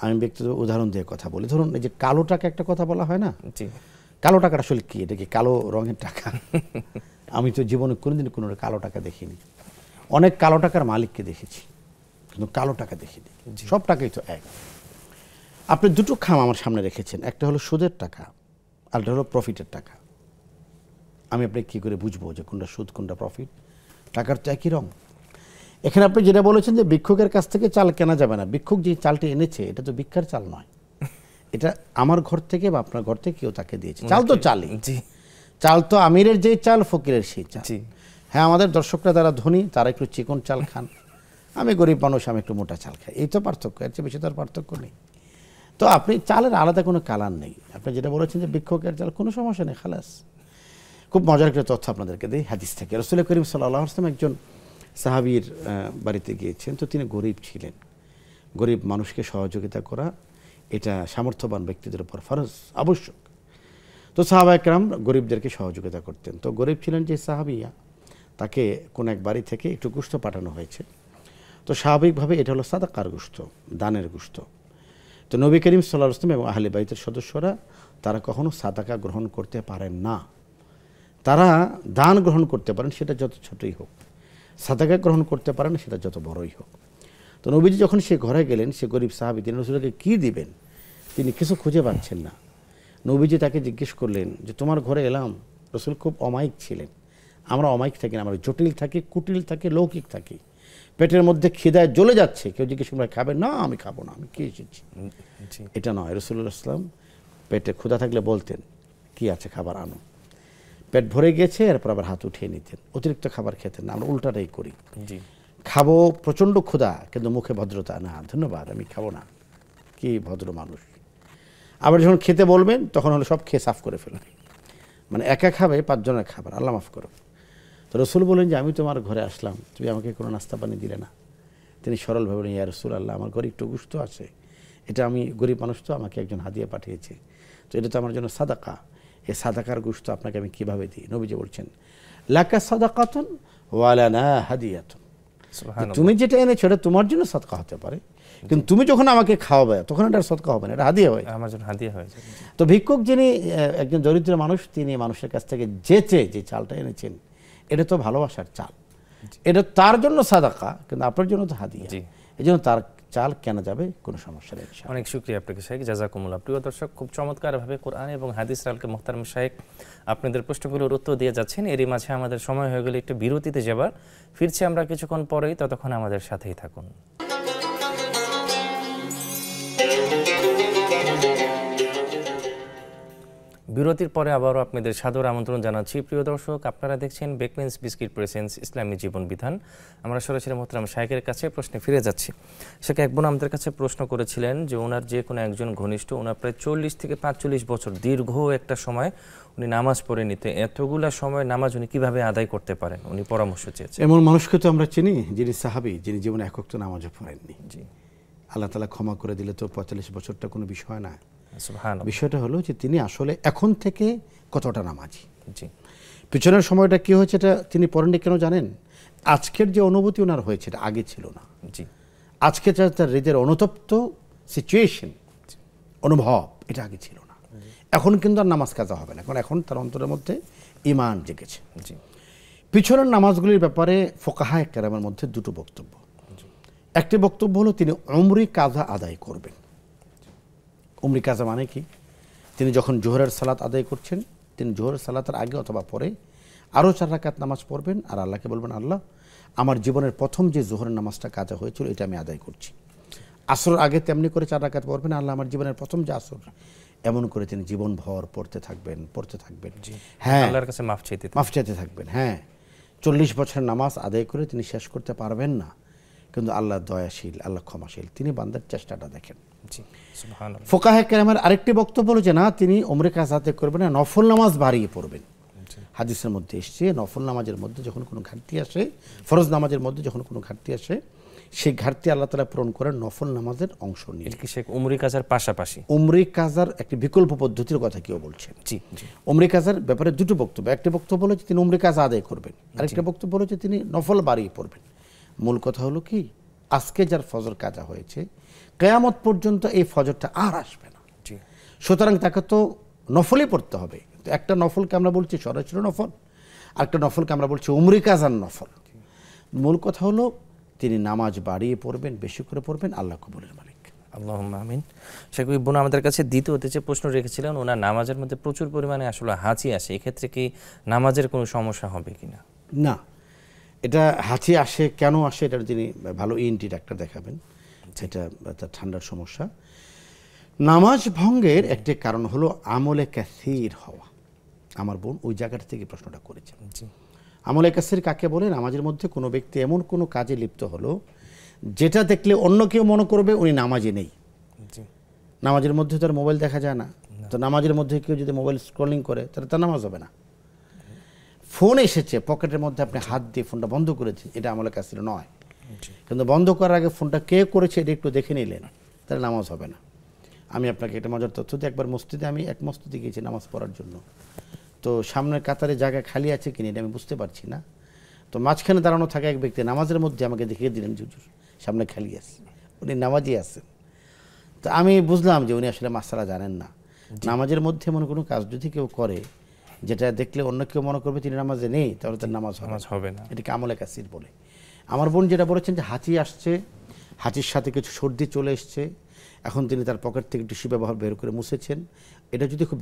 S2: আমি ব্যক্তিগত উদাহরণ দিয়ে কথা বলি। ধরুন এই যে কালো টাকা একটা কথা বলা হয় না,
S1: জি,
S2: কালো টাকাটা আসলে কি? এটা কি কালো রঙের টাকা? আমি তো জীবনে কোনোদিন কোনো কালো টাকা দেখিনি। অনেক কালো টাকার মালিককে দেখেছি, কিন্তু কালো টাকা দেখিনি। সব টাকাই তো এক। আপনি দুটো খাম আমার সামনে রেখেছেন, একটা হলো সুদের টাকা আর একটা হলো প্রফিটের টাকা। আমি আপনি কী করে বুঝবো যে কোনটা সুদ কোনটা প্রফিট? টাকার তো একই রং। এখানে আপনি যেটা বলেছেন যে ভিক্ষুকের কাছ থেকে চাল কেনা যাবে না, ভিক্ষুক যে চালটি এনেছে এটা তো ভিক্ষার চাল নয়, এটা আমার ঘর থেকে বা আপনার ঘর থেকে কেউ তাকে দিয়েছে। চাল তো চালই, চাল তো আমিরের যেই চাল ফকিরের সেই চাল। হ্যাঁ, আমাদের দর্শকরা যারা ধনী তারা একটু চিকন চাল খান, আমি গরিব মানুষ আমি একটু মোটা চাল খাই, এই তো পার্থক্য, এর চেয়ে বেশি তো আর পার্থক্য নেই। তো আপনি চালের আলাদা কোনো কালার নেই। আপনি যেটা বলেছেন যে ভিক্ষুকের চাল, কোনো সমস্যা নেই, খালাস। খুব মজার একটা তথ্য আপনাদেরকে দিই হাদিস থেকে। রাসূল করিম সাল্লাল্লাহু আলাইহি ওয়াসাল্লাম একজন সাহাবীর বাড়িতে গিয়েছেন, তো তিনি গরিব ছিলেন। গরিব মানুষকে সহযোগিতা করা এটা সামর্থ্যবান ব্যক্তিদের উপর ফরজ, আবশ্যক। তো সাহাবায়ে কেরাম গরিবদেরকে সহযোগিতা করতেন। তো গরিব ছিলেন যে সাহাবিয়া, তাকে কোন এক বাড়ি থেকে একটু গোশত পাঠানো হয়েছে। তো স্বাভাবিকভাবে এটা হলো সাদাকার গোশত, দানের গোশত। তো নবী করিম সাল্লাল্লাহু আলাইহি ওয়াসাল্লাম এবং আহলে বাইতের সদস্যরা তারা কখনো সাদাকা গ্রহণ করতে পারেন না। তারা দান গ্রহণ করতে পারেন, সেটা যত ছোটই হোক। সাদাকা গ্রহণ করতে পারেন সেটা যত বড়ই হোক। তো নবীজি যখন সে ঘরে গেলেন, সে গরিব সাহাবী, তিনি রাসূলকে কী দিবেন তিনি কিছু খুঁজে পাচ্ছেন না। নবীজি তাকে জিজ্ঞেস করলেন যে তোমার ঘরে এলাম। রাসূল খুব অমায়িক ছিলেন। আমরা অমায়িক থাকি না, আমরা জটিল থাকি, কুটিল থাকি, লৌকিক থাকি। পেটের মধ্যে খিদায় জ্বলে যাচ্ছে, কেউ জিজ্ঞেস করলে খাবেন না, আমি খাবো না, আমি খেয়ে এসেছি, এটা নয়। রাসূলুল্লাহ সাল্লাল্লাহু আলাইহি ওয়াসাল্লাম পেটে ক্ষুধা থাকলে বলতেন কি আছে খাবার আনো, পেট ভরে গেছে এরপর আবার হাত উঠিয়ে নিতেন, অতিরিক্ত খাবার খেতেন না। আমরা উল্টাটাই করি, খাবো প্রচণ্ড ক্ষুধা কিন্তু মুখে ভদ্রতা না, ধন্যবাদ আমি খাবো না, কি ভদ্র মানুষ। আবার যখন খেতে বলবেন তখন হলো সব খেয়ে সাফ করে ফেলেন, মানে একা খাবে 5 জনের খাবার, আল্লাহ মাফ করো। তো রাসূল বলেন যে আমি তোমার ঘরে আসলাম, তুমি আমাকে কোনো নাস্তা পানি দিলে না। তিনি সরলভাবে বলেন ইয়া রাসূলুল্লাহ, আমার ঘরে একটু গোশত আছে, এটা আমি গরিব মানুষ তো, আমাকে একজন হাদিয়া পাঠিয়েছে, তো এটা তো আমার জন্য সাদাকা, এই সাদাকার গোশত আপনাকে আমি কিভাবে দিই? নবীজি বলছেন লাকা সাদাকাতুন ওয়া লানা হাদিয়াতুন, তুমি যেটা এনেছো এটা তোমার জন্য সাদকা হতে পারে, কিন্তু তুমি যখন আমাকে খাওয়াবে তখন এটা সদকা হবে না, এটা হাদিয়া হয়।
S1: আমার জন্য হাদিয়া হয়ে যাবে।
S2: তো ভিক্ষুক যিনি একজন দরিদ্র মানুষ, তিনি মানুষের কাছ থেকে যেচে যে চালটা এনেছেন, এটা তো ভালোবাসার চাল, এটা তার জন্য সাদাকা, কিন্তু আপনার জন্য তো হাদিয়া। এই জন্য তার চাল কেনা যাবে, কোনো সমস্যা নেই।
S1: অনেক শুকরিয়া আপনাকে শাইখ, জাযাকুমুল্লাহ। প্রিয় দর্শক, খুব চমৎকারভাবে কোরআন এবং হাদিস আলকে মুহতারাম শাইখ আপনাদের প্রশ্নগুলোর উত্তর দিয়ে যাচ্ছেন। এরই মাঝে আমাদের সময় হয়ে গেলে একটু বিরতিতে যাবার, ফিরছি আমরা কিছুক্ষণ পরেই, ততক্ষণ আমাদের সাথেই থাকুন। বিরতির পরে আবারও আপনাদের সাদর আমন্ত্রণ জানাচ্ছি। প্রিয় দর্শক, আপনারা দেখছেন বেকমেন্স বিস্কিট প্রেজেন্স ইসলামী জীবন বিধান। আমরা সরাসরি মোহতারাম শাইখের কাছে প্রশ্নে ফিরে যাচ্ছি। সেখানে এক বোন আমাদের কাছে প্রশ্ন করেছিলেন যে ওনার যে কোনো একজন ঘনিষ্ঠ, ওনার প্রায় 40 থেকে 45 বছর দীর্ঘ একটা সময় উনি নামাজ পড়ে নিতে, এতগুলা সময় নামাজ উনি কিভাবে আদায় করতে পারেন, উনি পরামর্শ চেয়েছেন।
S2: এমন মানুষকে তো আমরা চিনি যিনি সাহাবী, যিনি জীবনে এক ওয়াক্ত নামাজও পড়েননি।
S1: জি,
S2: আল্লাহ তাআলা ক্ষমা করে দিলে তো 45 বছরটা কোনো বিষয় না।
S1: সুবহানাল্লাহ।
S2: বিষয়টা হলো যে তিনি আসলে এখন থেকে কতটা নামাজি।
S1: জি,
S2: পিছনের সময়টা কি হয়েছে এটা তিনি পড়েননি কেন জানেন? আজকের যে অনুভূতি ওনার হয়েছে এটা আগে ছিল না।
S1: জি,
S2: আজকে তার হৃদয়ের অনুতপ্ত সিচুয়েশন, অনুভব, এটা আগে ছিল না। এখন কিন্তু আর নামাজ কাজা হবে না, কারণ এখন তার অন্তরের মধ্যে ঈমান জেগেছে।
S1: জি,
S2: পিছনের নামাজগুলির ব্যাপারে ফুকাহায়ে কেরামের মধ্যে দুটো বক্তব্য। একটি বক্তব্য হলো তিনি উমরি কাজা আদায় করবেন। উমরি কাজা মানে কি? তিনি যখন জোহরের সালাত আদায় করছেন, তিনি জোহরের সালাতের আগে অথবা পরে আরও 4 রাকাত নামাজ পড়বেন, আর আল্লাহকে বলবেন, আল্লাহ আমার জীবনের প্রথম যে জোহরের নামাজটা কাজা হয়েছিল এটা আমি আদায় করছি। আসরের আগে তেমনি করে 4 রাকাত পড়বেন, আল্লাহ আমার জীবনের প্রথম যে আসর, এমন করে তিনি জীবনভর পড়তে থাকবেন। হ্যাঁ,
S1: আল্লাহর কাছে মাফ চাইতে
S2: থাকবেন। হ্যাঁ, 40 বছরের নামাজ আদায় করে তিনি শেষ করতে পারবেন না, কিন্তু আল্লাহ দয়াশীল, আল্লাহ ক্ষমাশীল, তিনি বান্দার চেষ্টাটা দেখেন।
S1: জি, সুবহানাল্লাহ।
S2: ফুকাহায়ে কেরামের আরেকটি বক্তব্য হলো যে না, তিনি উমরে কাজা আদায় করবেন না, নফল নামাজ বাড়িয়ে পড়বেন। হাদিসের মধ্যে এসছে নফল নামাজের মধ্যে যখন কোনো ঘাটতি আসে, ফরজ নামাজের মধ্যে যখন কোনো ঘাটতি আসে, সেই ঘাটতি আল্লাহ তাআলা পূরণ করেন নফল নামাজের অংশ নিয়ে।
S1: এটা কি শেখ উমরি কাজার পাশাপাশি?
S2: উমরি কাজার একটি বিকল্প পদ্ধতির কথা কেউ বলছেন।
S1: জি, জি।
S2: উমরি কাজার ব্যাপারে দুটো বক্তব্য। একটি বক্তব্য হলো যে তিনি উমরি কাজা আদায় করবেন, আরেকটা বক্তব্য হলো যে তিনি নফল বাড়িয়ে পড়বেন। মূল কথা হলো কি, আজকে যার ফজর কাজা হয়েছে, কিয়ামত পর্যন্ত এই ফজরটা আর আসবে না।
S1: জি,
S2: সুতরাং তাকে তো নফলই পড়তে হবে। তো একটা নফলকে আমরা বলছি সরাসরি নফল, আরেকটা নফলকে আমরা বলছি উমরি কাজার নফল। মূল কথা হলো তিনি নামাজ বাড়িয়ে পড়বেন, বেশি করে পড়বেন, আল্লাহ কবুলের মালিক।
S1: আল্লাহুম্মা আমিন। শেখ বোন আমাদের কাছে দ্বিতীয়তে যে প্রশ্ন রেখেছিলেন, ওনার নামাজের মধ্যে প্রচুর পরিমাণে আসলে হাঁচি আসে, এক্ষেত্রে কি নামাজের কোনো সমস্যা হবে কিনা?
S2: না, এটা হাঁচি আসে কেন আসে এটা তিনি ভালো ইএনটি ডাক্তার দেখাবেন, এটা তার ঠান্ডার সমস্যা। নামাজ ভঙ্গের একটি কারণ হলো আমলে কাসির হওয়া। আমার বোন ওই জায়গাটা থেকে প্রশ্নটা করেছে।
S1: জি,
S2: আমলে কাসির কাকে বলে? নামাজের মধ্যে কোনো ব্যক্তি এমন কোনো কাজে লিপ্ত হলো যেটা দেখলে অন্য কেউ মনে করবে উনি নামাজে নেই।
S1: জি,
S2: নামাজের মধ্যে তার মোবাইল দেখা যায় না, তো নামাজের মধ্যে কেউ যদি মোবাইল স্ক্রলিং করে তাহলে তার নামাজ হবে না। ফোন এসেছে পকেটের মধ্যে, আপনি হাত দিয়ে ফোনটা বন্ধ করেছেন, এটা আমলে কাসির নয়। কিন্তু বন্ধ করার আগে ফোনটা কে করেছে এটা একটু দেখে নিলেন, তাহলে নামাজ হবে না। আমি আপনাকে একটা মজার তথ্য দিই, একবার মসজিদে, আমি এক মসজিদে গিয়েছি নামাজ পড়ার জন্য। তো সামনের কাতারে জায়গা খালি আছে কিনা এটা আমি বুঝতে পারছি না। তো মাঝখানে দাঁড়ানো থাকা এক ব্যক্তি নামাজের মধ্যে আমাকে দেখিয়ে দিলেন, হুজুর সামনে খালি আছে, উনি নামাজই আছেন। তো আমি বুঝলাম যে উনি আসলে মাসালা জানেন না। নামাজের মধ্যে এমন কোনো কাজ যদি কেউ করে যেটা দেখলে অন্য কেউ মনে করবে তিনি নামাজে নেই, তাহলে তার নামাজ হবে না। এটাকে আমলে কাসির বলে। আমার বোন যেটা বলেছেন যে হাঁচি আসছে, হাঁচির সাথে কিছু সর্দি চলে এসছে, এখন তিনি তার পকেট থেকে টিস্যু ব্যবহার বের করে মুছেছেন, এটা যদি খুব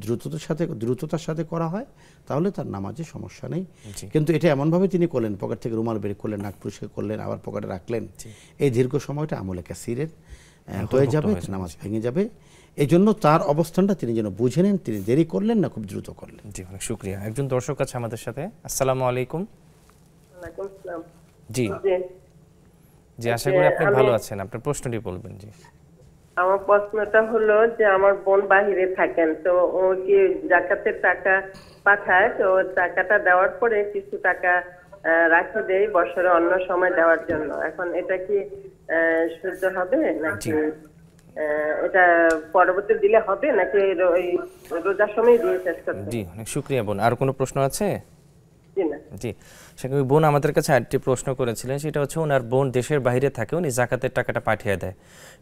S2: দ্রুততার সাথে করা হয় তাহলে তার নামাজে সমস্যা নেই। কিন্তু এটা এমনভাবে তিনি করলেন, পকেট থেকে রুমাল বের করলেন, নাক পরিষ্কার করলেন, আবার পকেটে রাখলেন, এই দীর্ঘ সময়টা আমলে কাসিরের হয়ে যাবে, নামাজ ভেঙে যাবে। এই জন্য তার অবস্থানটা তিনি যেন বুঝে নেন, তিনি দেরি করলেন না খুব দ্রুত করলেন।
S1: জি, অনেক শুকরিয়া। একজন দর্শক আছে আমাদের সাথে। আসসালামু আলাইকুম।
S4: ওয়ালাইকুম আসসালাম।
S1: জি, জি, আশা করি আপনি ভালো আছেন, আপনার প্রশ্নটি বলবেন। জি,
S6: আমার প্রশ্নটা হলো যে আমার বোন বাহিরে থাকেন, তো ও কি জাকাতের টাকা পাঠায়, তো টাকাটা দেওয়ার পরে কিছু টাকা রাখে দেয় বছরে অন্য সময় দেওয়ার জন্য। এখন এটা কি শুদ্ধ হবে নাকি এটা পরবর্তী দিলে হবে নাকি রোজার সময় দিয়ে শেষ করতে?
S1: জি, অনেক শুকরিয়া বোন। আর কোনো প্রশ্ন আছে?
S6: জি না।
S1: জি, সেখানে বোন আমাদের কাছে আরেকটি প্রশ্ন করেছিলেন, সেটা হচ্ছে ওনার বোন দেশের বাইরে থাকে, উনি জাকাতের টাকাটা পাঠিয়ে দেয়,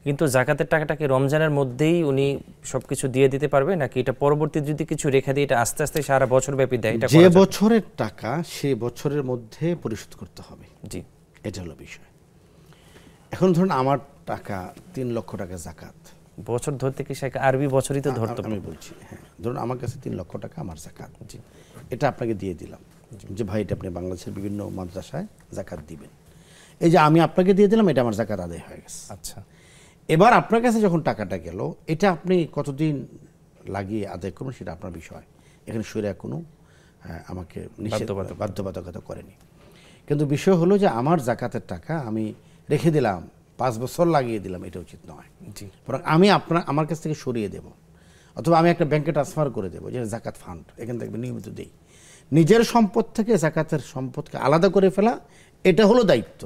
S1: কিন্তু জাকাতের টাকাটা কি রমজানের মধ্যেই উনি সবকিছু দিয়ে দিতে পারবে, নাকি এটা পরবর্তী যদি কিছু রেখে দিয়ে এটা আস্তে আস্তে সারা বছর ব্যাপী দেয়? এটা
S2: যে বছরের টাকা সেই বছরের মধ্যে পরিশোধ করতে হবে।
S1: জি,
S2: এটা হলো বিষয়। এখন ধরুন আমার টাকা 3 লক্ষ টাকা জাকাত,
S1: বছর ধরতে কি সে আরবি বছরই তো ধরতে
S2: আমি বলছি, হ্যাঁ, ধরুন আমার কাছে 3 লক্ষ টাকা আমার জাকাত, জি, এটা আপনাকে দিয়ে দিলাম যে ভাই এটা আপনি বাংলাদেশের বিভিন্ন মাদ্রাসায় জাকাত দিবেন। এই যে আমি আপনাকে দিয়ে দিলাম, এটা আমার জাকাত আদায় হয়ে গেছে।
S1: আচ্ছা,
S2: এবার আপনার কাছে যখন টাকাটা গেল, এটা আপনি কতদিন লাগিয়ে আদায় করবেন সেটা আপনার বিষয়। এখানে শরীয়ত কোনো আমাকে বাধ্যবাধকতা করেনি। কিন্তু বিষয় হলো যে আমার জাকাতের টাকা আমি রেখে দিলাম, 5 বছর লাগিয়ে দিলাম, এটা উচিত নয়।
S1: জি,
S2: বরং আমি আমার কাছ থেকে সরিয়ে দেব, অথবা আমি একটা ব্যাংকে ট্রান্সফার করে দেবো, যে জাকাত ফান্ড এখান থেকে নিয়মিত দেই। নিজের সম্পদ থেকে জাকাতের সম্পদকে আলাদা করে ফেলা, এটা হলো দায়িত্ব।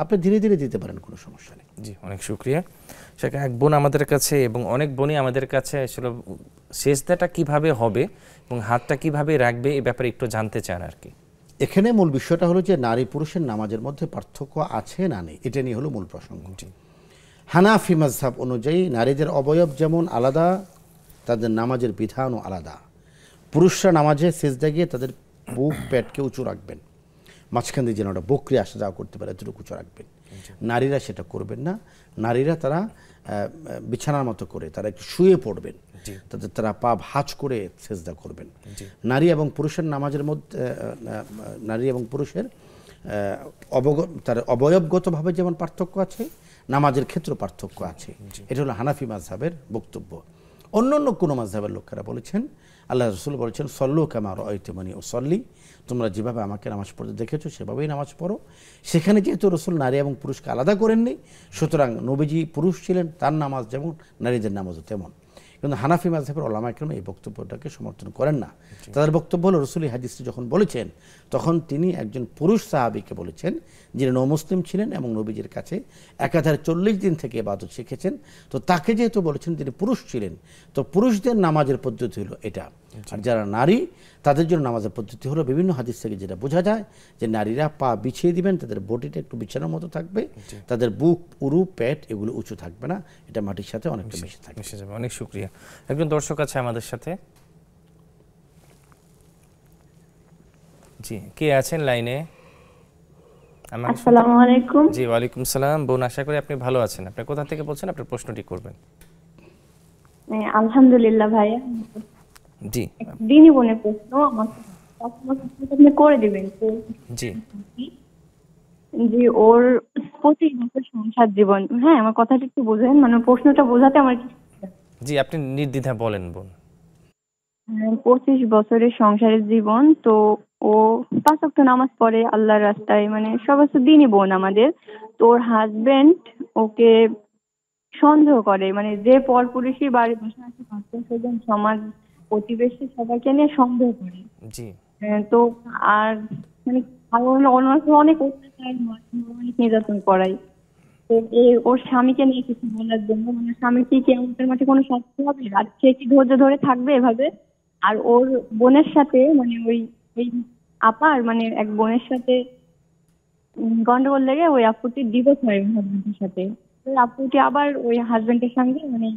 S2: আপনি ধীরে ধীরে দিতে পারেন, কোনো সমস্যা নেই।
S1: জি, অনেক শুকরিয়া। সেখানে এক বোন আমাদের কাছে এবং অনেক বোনই আমাদের কাছে আসলে সেজদাটা কিভাবে হবে এবং হাতটা কিভাবে রাখবে এই ব্যাপারে একটু জানতে চান আর কি।
S2: এখানে মূল বিষয়টা হলো যে নারী পুরুষের নামাজের মধ্যে পার্থক্য আছে না নেই, এটা নিয়ে হলো মূল প্রসঙ্গ। হানাফি মাযহাব অনুযায়ী নারীদের অবয়ব যেমন আলাদা, তাদের নামাজের বিধানও আলাদা। পুরুষরা নামাজে সিজদা গিয়ে তাদের বুক পেটকে উঁচু রাখবেন, মাঝখান দিয়ে যেন ওটা বকরি আসা যাওয়া করতে পারে এতটুকু উঁচু রাখবেন। নারীরা সেটা করবেন না। নারীরা তারা বিছানার মতো করে তারা একটু শুয়ে পড়বেন, তারা পা ভাঁজ করে সিজদা করবেন। নারী এবং পুরুষের নামাজের মধ্যে নারী এবং পুরুষের তার অবয়বগতভাবে যেমন পার্থক্য আছে, নামাজের ক্ষেত্রে পার্থক্য আছে। এটা হলো হানাফি মাযহাবের বক্তব্য। অন্য অন্য কোনো মাযহাবের লোকেরা বলেছেন, আল্লাহ রাসূল বলেছেন, সল্লু কামা রাআইতুমুনি উসাল্লি, তোমরা যেভাবে আমাকে নামাজ পড়তে দেখেছো সেভাবেই নামাজ পড়ো। সেখানে যেহেতু রাসূল নারী এবং পুরুষকে আলাদা করেননি, সুতরাং নবীজি পুরুষ ছিলেন, তার নামাজ যেমন নারীদের নামাজও তেমন। কিন্তু হানাফি মাযহাবের উলামা কেরাম এই বক্তব্যটাকে সমর্থন করেন না। তাদের বক্তব্য হলো রাসূল এই হাদিসটি যখন বলেছেন, তখন তিনি একজন পুরুষ সাহাবীকে বলেছেন, যিনি নও-মুসলিম ছিলেন এবং নবীজির কাছে একাধারে 40 দিন থেকে ইবাদত শিখেছেন। তো তাকে যেহেতু বলেছেন তিনি পুরুষ ছিলেন, তো পুরুষদের নামাজের পদ্ধতি হলো এটা। আর যারা নারী, তাদের জন্য নামাজের পদ্ধতি হলো বিভিন্ন হাদিস থেকে যেটা বোঝা যায় যে নারীরা পা বিছিয়ে দিবেন, তাদের বডিটা একটু বিছানার মতো থাকবে, তাদের বুক, উরু, পেট এগুলো উঁচু থাকবে না, এটা মাটির সাথে অনেকটা মিশে থাকবে।
S1: অনেক শুকরিয়া। একজন দর্শক আছে আমাদের সাথে। জি, কে আছেন লাইনে?
S7: আসসালামু আলাইকুম।
S1: জি, ওয়ালাইকুম সালাম। বোন, আশা করি আপনি ভালো আছেন। আপনি কোথা থেকে বলছেন? আপনার প্রশ্নটি করবেন।
S7: আলহামদুলিল্লাহ ভাইয়া।
S1: জি,
S7: দিনই বোনের প্রশ্ন আমাকে আপনি করে দিবেন।
S1: জি
S7: জি, ওর 25 বছর সংসার জীবন। হ্যাঁ, আমার কথাটা একটু বোঝেন, মানে প্রশ্নটা বোঝাতে আমার
S1: জি, আপনি নির্দ্বিধা বলেন বোন।
S7: 25 বছরের সংসারের জীবন। তো ও 5 ওয়াক্ত নামাজ পড়ে আল্লাহর রাস্তায়, মানে সমস্ত দিনই বোন আমাদের। তো ওর হাজবেন্ড ওকে সন্দেহ করে, মানে যে পরপুরুষই বাড়ি বসে আছে, আত্মীয়-স্বজন, সমাজ, প্রতিবেশী সবাইকে নিয়ে সন্দেহ করে।
S1: জি,
S7: তো আর মানে অনেক অত্যাচার, অনেক নির্যাতন করায়। তো ওর স্বামীকে নিয়ে কিছু বলার জন্য, মানে স্বামী কি কেমন মাঠে কোনো শাস্তি হবে, আর সে কি ধৈর্য ধরে থাকবে এভাবে? আর ওর বোনের সাথে, মানে ওই আপার মানে এক বোনের সাথে গন্ডগোল লেগে ওই আপুটির ডিভোর্স হয় হাজবেন্ডের সাথে। ওই আপুটি আবার ওই হাজবেন্ডের সঙ্গে মানে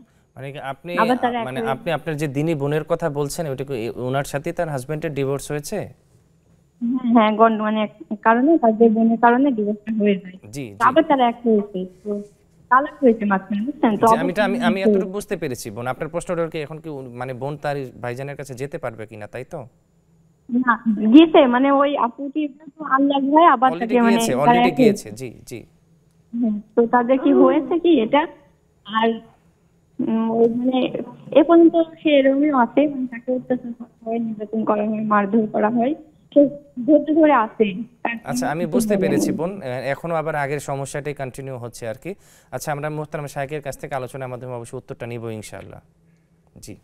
S1: আপনি আপনার যে দিনী বোনের কথা বলছেন, ওটা কি ওনার সাথে তার হাজবেন্ডের ডিভোর্স হয়েছে?
S7: হ্যাঁ, মানে কারণে তাদের বোনের কারণে ডিভোর্সটা হয়ে যায়।
S1: জি,
S7: আবার তারা এক হয়েছে, তো তালাক হয়েছে মাঝখানে, বুঝছেন? তো
S1: আমি এতটুকু বুঝতে পেরেছি বোন। আপনার প্রশ্নটা কি এখন কি মানে বোন তার ভাইজানের কাছে যেতে পারবে কিনা, তাই তো?
S7: না, গিয়েছে, মানে ওই আপুটি তো আল্লাহ ভাই আবার তাকে মানে
S1: অলরেডি গিয়েছে। জি জি,
S7: তো তাদের কি হয়েছে কি এটা, আর ওই মানে এ পর্যন্ত সে এরকমই আছে, মানে তাকে অত্যাচার করা হয়, নির্যাতন করা হয়, মারধর করা হয়, সে ধৈর্য ধরে আছে।
S1: আচ্ছা, আমি বুঝতে পেরেছি বোন। এখনো আবার আগের সমস্যাটাই কন্টিনিউ হচ্ছে আর কি। আচ্ছা, আমরা মোহতারাম শাইখের কাছ থেকে আলোচনার মাধ্যমে অবশ্যই উত্তরটা নিব ইনশাআল্লাহ। জি,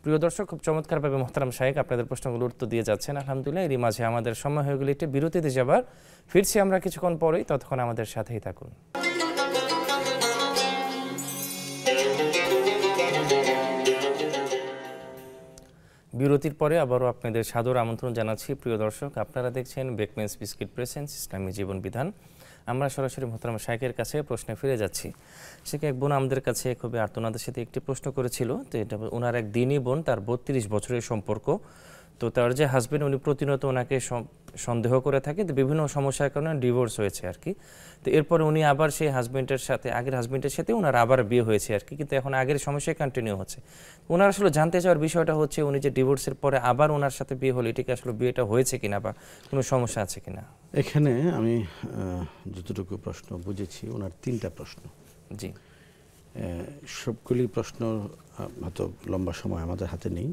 S1: প্রিয় দর্শক, খুব চমৎকারভাবে মোহতারাম শাইখ আপনাদের প্রশ্নগুলোর উত্তর দিয়ে যাচ্ছেন আলহামদুলিল্লাহ। এরই মাঝে আমাদের সময় হয়ে গেলে একটু বিরতিতে যাবার, ফিরছি আমরা কিছুক্ষণ পরেই, ততক্ষণ আমাদের সাথেই থাকুন। বিরতির পরে আবারও আপনাদের সাদর আমন্ত্রণ জানাচ্ছি প্রিয় দর্শক। আপনারা দেখছেন বেকমেন্স বিস্কিট প্রেজেন্স ইসলামী জীবন বিধান। আমরা সরাসরি মোহতারাম শাইখের কাছে প্রশ্নে ফিরে যাচ্ছি। শেখ এক বোন আমাদের কাছে খুবই আর্তনাদের সাথে একটি প্রশ্ন করেছিল। তো এটা ওনার এক দিনই বোন, তার 32 বছরের সম্পর্ক। তো তার যে হাজবেন্ড, উনি প্রতিনিয়ত ওনাকে সন্দেহ করে থাকে, তো বিভিন্ন সমস্যার কারণে ডিভোর্স হয়েছে আর কি। তো এরপরে উনি আবার সেই হাজবেন্ডের সাথে, আগের হাজবেন্ডের সাথে ওনার আবার বিয়ে হয়েছে আর কি, কিন্তু এখন আগের সমস্যায় কন্টিনিউ হচ্ছে। ওনার আসলে জানতে চাওয়ার বিষয়টা হচ্ছে, উনি যে ডিভোর্সের পরে আবার ওনার সাথে বিয়ে হলো, এটাকে আসলে বিয়েটা হয়েছে কিনা বা কোনো সমস্যা আছে কিনা।
S2: এখানে আমি যতটুকু প্রশ্ন বুঝেছি, ওনার 3টা প্রশ্ন।
S1: জি,
S2: সবগুলি প্রশ্ন হয়তো লম্বা সময় আমাদের হাতে নেই।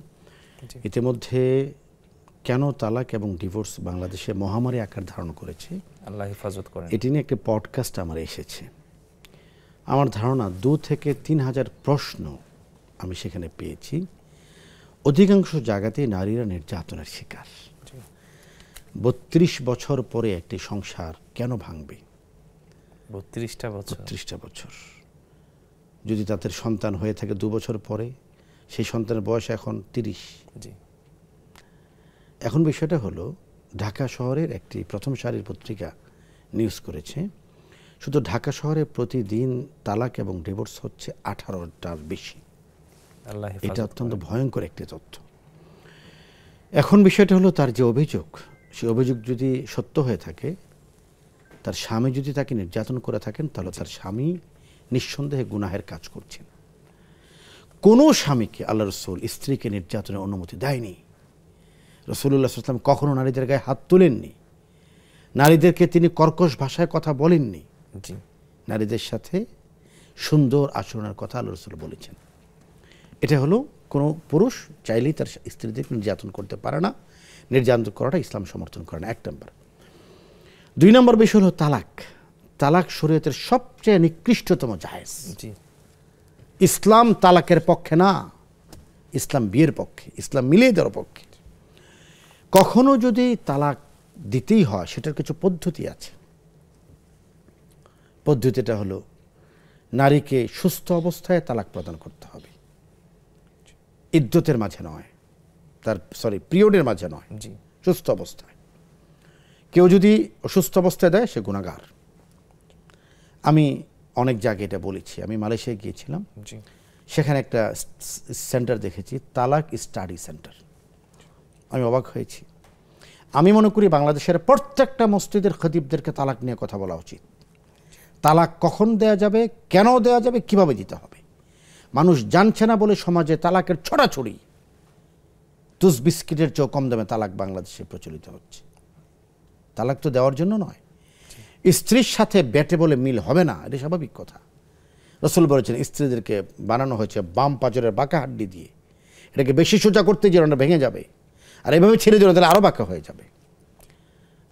S2: ইতিমধ্যে কেন তালাক এবং ডিভোর্স বাংলাদেশে মহামারী আকার ধারণ করেছে,
S1: আল্লাহ হেফাজত করেন,
S2: এটি নিয়ে একটি পডকাস্ট আমার এসেছে। আমার ধারণা 2 থেকে 3 হাজার প্রশ্ন আমি সেখানে পেয়েছি। অধিকাংশ জায়গাতেই নারীরা নির্যাতনের শিকার। 32 বছর পরে একটি সংসার কেন ভাঙবে?
S1: 32টা বছর।
S2: 32টা বছর। যদি তাদের সন্তান হয়ে থাকে 2 বছর পরে, সেই সন্তানের বয়স এখন 30।
S1: জি।
S2: এখন বিষয়টা হলো, ঢাকা শহরের একটি প্রথম সারির পত্রিকা নিউজ করেছে, শুধু ঢাকা শহরে প্রতিদিন তালাক এবং ডিভোর্স হচ্ছে 18টার বেশি। এটা অত্যন্ত ভয়ঙ্কর একটি তথ্য। এখন বিষয়টা হলো, তার যে অভিযোগ, সেই অভিযোগ যদি সত্য হয়ে থাকে, তার স্বামী যদি তাকে নির্যাতন করে থাকেন, তাহলে তার স্বামী নিঃসন্দেহে গুনাহের কাজ করছেন। কোনো স্বামীকে আল্লাহ রাসূল স্ত্রীকে নির্যাতনের অনুমতি দেয়নি। রাসূলুল্লাহ সাল্লাল্লাহু আলাইহি ওয়াসাল্লাম কখনো নারীদের গায়ে হাত তোলেননি। নারীদেরকে তিনি কর্কশ ভাষায় কথা বলেননি। নারীদের সাথে সুন্দর আচরণের কথা আল্লাহ রাসূল বলেছেন। এটা হলো, কোনো পুরুষ চাইলেই তার স্ত্রীদের নির্যাতন করতে পারে না। নির্যাতন করাটা ইসলাম সমর্থন করে না, 1 নম্বর। 2 নম্বর বিষয় হলো তালাক। তালাক শরীয়তের সবচেয়ে নিকৃষ্টতম জায়েজ। ইসলাম তালাকের পক্ষে না, ইসলাম বিয়ের পক্ষে, ইসলাম মিলিয়ে দেওয়ার পক্ষে। কখনো যদি তালাক দিতেই হয়, সেটার কিছু পদ্ধতি আছে। পদ্ধতিটা হলো, নারীকে সুস্থ অবস্থায় তালাক প্রদান করতে হবে, ইদ্যতের মাঝে নয়, পিরিয়ডের মাঝে নয়, সুস্থ অবস্থায়। কেউ যদি অসুস্থ অবস্থায় দেয়, সে গুনাহগার। আমি অনেক জায়গায় এটা বলেছি। আমি মালয়েশিয়ায় গিয়েছিলাম, সেখানে একটা সেন্টার দেখেছি, তালাক স্টাডি সেন্টার। আমি অবাক হয়েছি। আমি মনে করি বাংলাদেশের প্রত্যেকটা মসজিদের খতিবদেরকে তালাক নিয়ে কথা বলা উচিত। তালাক কখন দেয়া যাবে, কেন দেয়া যাবে, কিভাবে দিতে হবে। মানুষ জানছে না বলে সমাজে তালাকের ছড়াছড়ি। টুস বিস্কিটের চেয়েও কম দামে তালাক বাংলাদেশে প্রচলিত হচ্ছে। তালাক তো দেওয়ার জন্য নয়। স্ত্রীর সাথে ব্যাটে বলে মিল হবে না, এটা স্বাভাবিক কথা। রাসূল বলেছেন, স্ত্রীদেরকে বানানো হয়েছে বাম পাঁজরের বাঁকা হাড্ডি দিয়ে। এটাকে বেশি সোজা করতে গিয়ে ওটা ভেঙে যাবে, আর এভাবে ছেড়ে দিলে তাহলে আরও বাঁকা হয়ে যাবে।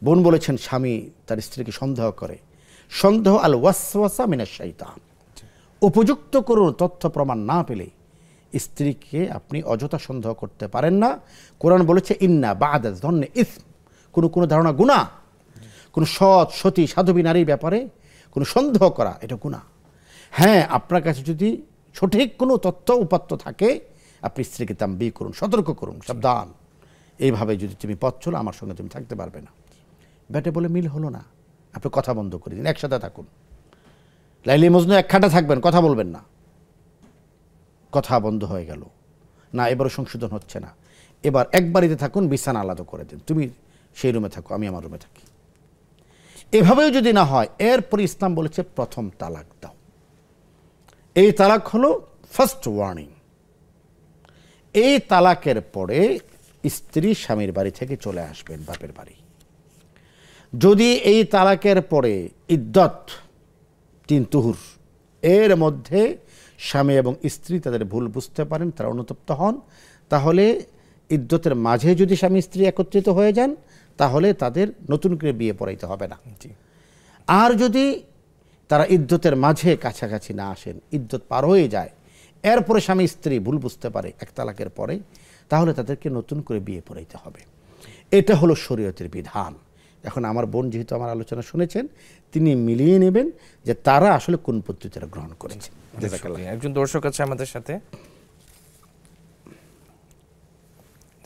S2: বোন বলেছেন, স্বামী তার স্ত্রীকে সন্দেহ করে। সন্দেহ আল ওয়াসওয়াসা মিনাশ শাইতান। উপযুক্ত কোনো তথ্য প্রমাণ না পেলে স্ত্রীকে আপনি অযথা সন্দেহ করতে পারেন না। কোরআন বলেছে, ইন্না বা'দা যন্নি ইসম। কোনো ধারণা গুনাহ। কোনো সৎ সতী সাধবী নারীর ব্যাপারে কোনো সন্দেহ করা, এটা গুনাহ। হ্যাঁ, আপনার কাছে যদি সঠিক কোনো তথ্য উপাত্ত থাকে, আপনি স্ত্রীকে তাম্বীহ করুন, সতর্ক করুন, সাবধান, এইভাবে যদি তুমি পথ চলো, আমার সঙ্গে তুমি থাকতে পারবে না। ব্যাটে বলে মিল হলো না, আপনি কথা বন্ধ করে দিন, একসাথে থাকুন। লাইলি মজনু এক খাটে থাকবেন, কথা বলবেন না। কথা বন্ধ হয়ে গেল না, এবারও সংশোধন হচ্ছে না। এবার এক বাড়িতে থাকুন, বিছানা আলাদা করে দিন, তুমি সেই রুমে থাকো, আমি আমার রুমে থাকি। এভাবেও যদি না হয়, এরপর ইসলাম বলেছে প্রথম তালাক দাও। এই তালাক হলো ফার্স্ট ওয়ার্নিং। এই তালাকের পরে স্ত্রী স্বামীর বাড়ি থেকে চলে আসবেন বাপের বাড়ি। যদি এই তালাকের পরে ইদ্যত 3 তুহুর এর মধ্যে স্বামী এবং স্ত্রী তাদের ভুল বুঝতে পারেন, তারা অনুতপ্ত হন, তাহলে ইদ্যতের মাঝে যদি স্বামী স্ত্রী একত্রিত হয়ে যান, তাহলে তাদের নতুন করে বিয়ে পড়াইতে হবে না। আর যদি তারা ইদ্যতের মাঝে কাছাকাছি না আসেন, ইদ্যত পার হয়ে যায়, এরপরে স্বামী স্ত্রী ভুল বুঝতে পারে 1 তালাকের পরে, তাহলে তাদেরকে নতুন করে বিয়ে পড়াইতে হবে। এটা হলো শরীয়তের বিধান। এখন আমার বোন যেহেতু আমার আলোচনা শুনেছেন, তিনি মিলিয়ে নেবেন যে তারা আসলে কোন পদ্ধতিটা গ্রহণ করেছে।
S1: একজন দর্শক আছে আমাদের সাথে,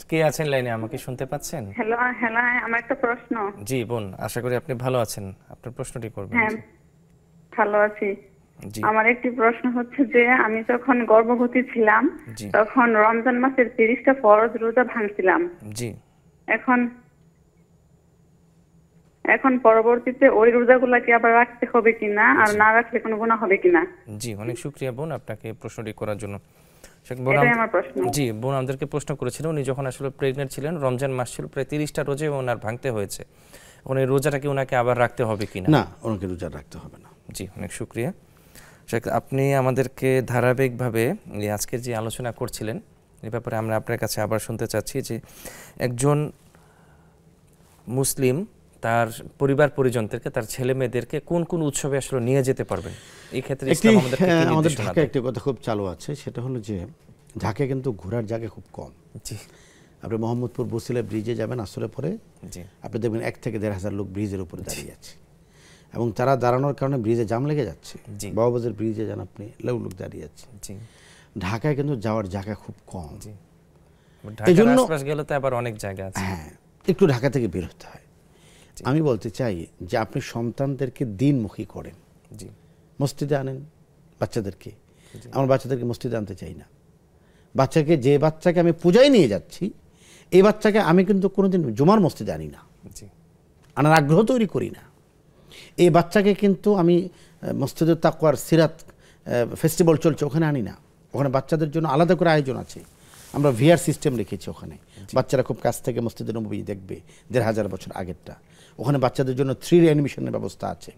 S1: কে আছেন লাইনে, আমাকে শুনতে পাচ্ছেন?
S8: হ্যালো হ্যালো, আমার একটা প্রশ্ন।
S1: জি বোন, আশা করি আপনি ভালো আছেন, আপনার প্রশ্নটি করবেন।
S8: হ্যাঁ ভালো আছি।
S1: জি
S8: আমার একটি প্রশ্ন হচ্ছে যে আমি যখন গর্ভবতী ছিলাম
S1: জি
S8: তখন রমজান মাসের 30টা ফরজ রোজা ভাঙছিলাম।
S1: জি
S8: এখন পরবর্তীতে ওই রোজাগুলা কি আবার রাখতে হবে কিনা, আর না রাখলে কোনো গুনাহ হবে কিনা?
S1: জি, অনেক শুকরিয়া বোন আপনাকে প্রশ্নটি করার জন্য।
S8: এটাই আমার প্রশ্ন।
S1: জি, বোন আমাদেরকে প্রশ্ন করেছিলেন উনি যখন আসলে প্রেগনেন্ট ছিলেন, রমজান মাস ছিল, প্রায় 30টা রোজা ওনার ভাঙতে হয়েছে, এখন এই রোজাটা কি ওনাকে আবার রাখতে হবে কিনা?
S2: না, ওনাকে রোজা রাখতে হবে না।
S1: জি, অনেক শুকরিয়া। আপনি আমাদেরকে ধারাবাহিকভাবে আজকের যে আলোচনা করছিলেন এই ব্যাপারে আমরা আপনার কাছে আবার শুনতে চাচ্ছি যে একজন মুসলিম তার পরিবার পরিজনদেরকে, তার ছেলে মেয়েদেরকে কোন কোন উৎসবে আসলে নিয়ে যেতে পারবেন, এই ক্ষেত্রে ইসলাম আমাদেরকে কি নির্দেশনা দেয়?
S2: আমাদের ঢাকায় একটা কথা খুব চালু আছে, সেটা হলো যে ঢাকায় কিন্তু ঘোরার জায়গা খুব কম।
S1: জি,
S2: আপনি মোহাম্মদপুর বসিলা ব্রিজে যাবেন, আসলে পরে
S1: জি
S2: আপনি দেখবেন 1 থেকে 1,500 লোক ব্রিজের উপরে দাঁড়িয়ে আছে, এবং তারা দাঁড়ানোর কারণে ব্রিজে জাম লেগে যাচ্ছে।
S1: জি।
S2: বাবাবাজার ব্রিজে যান আপনি, লোক দাঁড়িয়ে আছে।
S1: জি
S2: ঢাকায় কিন্তু যাওয়ার জায়গা খুব কম।
S1: জি, ঢাকার আশপাশ গেলে তো আবার অনেক জায়গা আছে।
S2: হ্যাঁ, একটু ঢাকা থেকে বের হতে হয়। আমি বলতে চাই যে আপনি সন্তানদেরকে দিনমুখী করেন,
S1: জি
S2: মসজিদে আনেন বাচ্চাদেরকে। আমার বাচ্চাদেরকে মসজিদে আনতে চাই না। যে বাচ্চাকে আমি পূজায় নিয়ে যাচ্ছি, এই বাচ্চাকে আমি কিন্তু কোনোদিন জুমার মসজিদে আনি না,
S1: জি
S2: আনার আগ্রহ তৈরি করি না। এই বাচ্চাকে কিন্তু আমি মসজিদে তাকওয়ার সিরাত ফেস্টিভ্যাল চলছে, ওখানে আনি না। ওখানে বাচ্চাদের জন্য আলাদা করে আয়োজন আছে, আমরা ভিআর সিস্টেম রেখেছি ওখানে। বাচ্চারা খুব কাছ থেকে মসজিদে নববী দেখবে, 1,500 বছর আগেরটা। ওখানে বাচ্চাদের জন্য 3D অ্যানিমেশনের ব্যবস্থা আছে,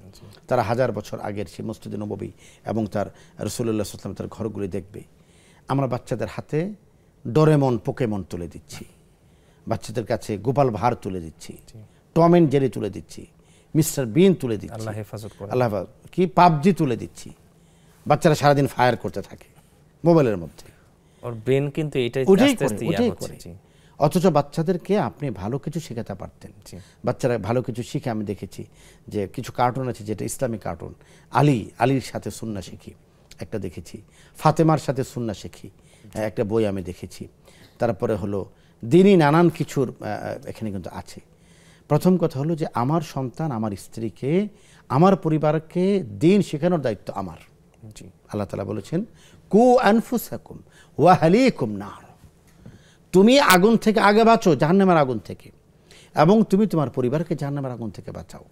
S2: তারা 1000 বছর আগের সেই মসজিদে নববী এবং তার রাসূলুল্লাহ সাল্লাল্লাহু আলাইহি ওয়াসাল্লাম তার ঘরগুলি দেখবে। আমরা বাচ্চাদের হাতে ডোরেমন, পোকেমন তুলে দিচ্ছি, বাচ্চাদের কাছে গোপাল ভাঁড় তুলে দিচ্ছি, টম এন্ড জেরি তুলে দিচ্ছি, মিস্টার বিন তুলে দিচ্ছি,
S1: আল্লাহ হেফাজত করে,
S2: আল্লাহ কি পাবজি তুলে দিচ্ছি। বাচ্চারা সারাদিন ফায়ার করতে থাকে মোবাইলের মধ্যে,
S1: ওর ব্রেন কিন্তু এটাই
S2: করে। অথচ বাচ্চাদেরকে আপনি ভালো কিছু শেখাতে পারতেন। বাচ্চারা ভালো কিছু শিখে, আমি দেখেছি যে কিছু কার্টুন আছে যেটা ইসলামিক কার্টুন, আলীর সাথে সুন্নাহ শিখি একটা দেখেছি, ফাতেমার সাথে সুন্নাহ শিখি একটা বই আমি দেখেছি। তারপরে হলো দিনই নানান কিছুর এখানে কিন্তু আছে। প্রথম কথা হলো যে আমার সন্তান, আমার স্ত্রীকে, আমার পরিবারকে দিন শেখানোর দায়িত্ব আমার। আল্লাহ তাআলা বলেছেন কু আনফুসাকুম ওয়া আহলিকুম নার, তুমি আগুন থেকে আগে বাঁচো, জাহান্নামের আগুন থেকে, এবং তুমি তোমার পরিবারকে জাহান্নামের আগুন থেকে বাঁচাও।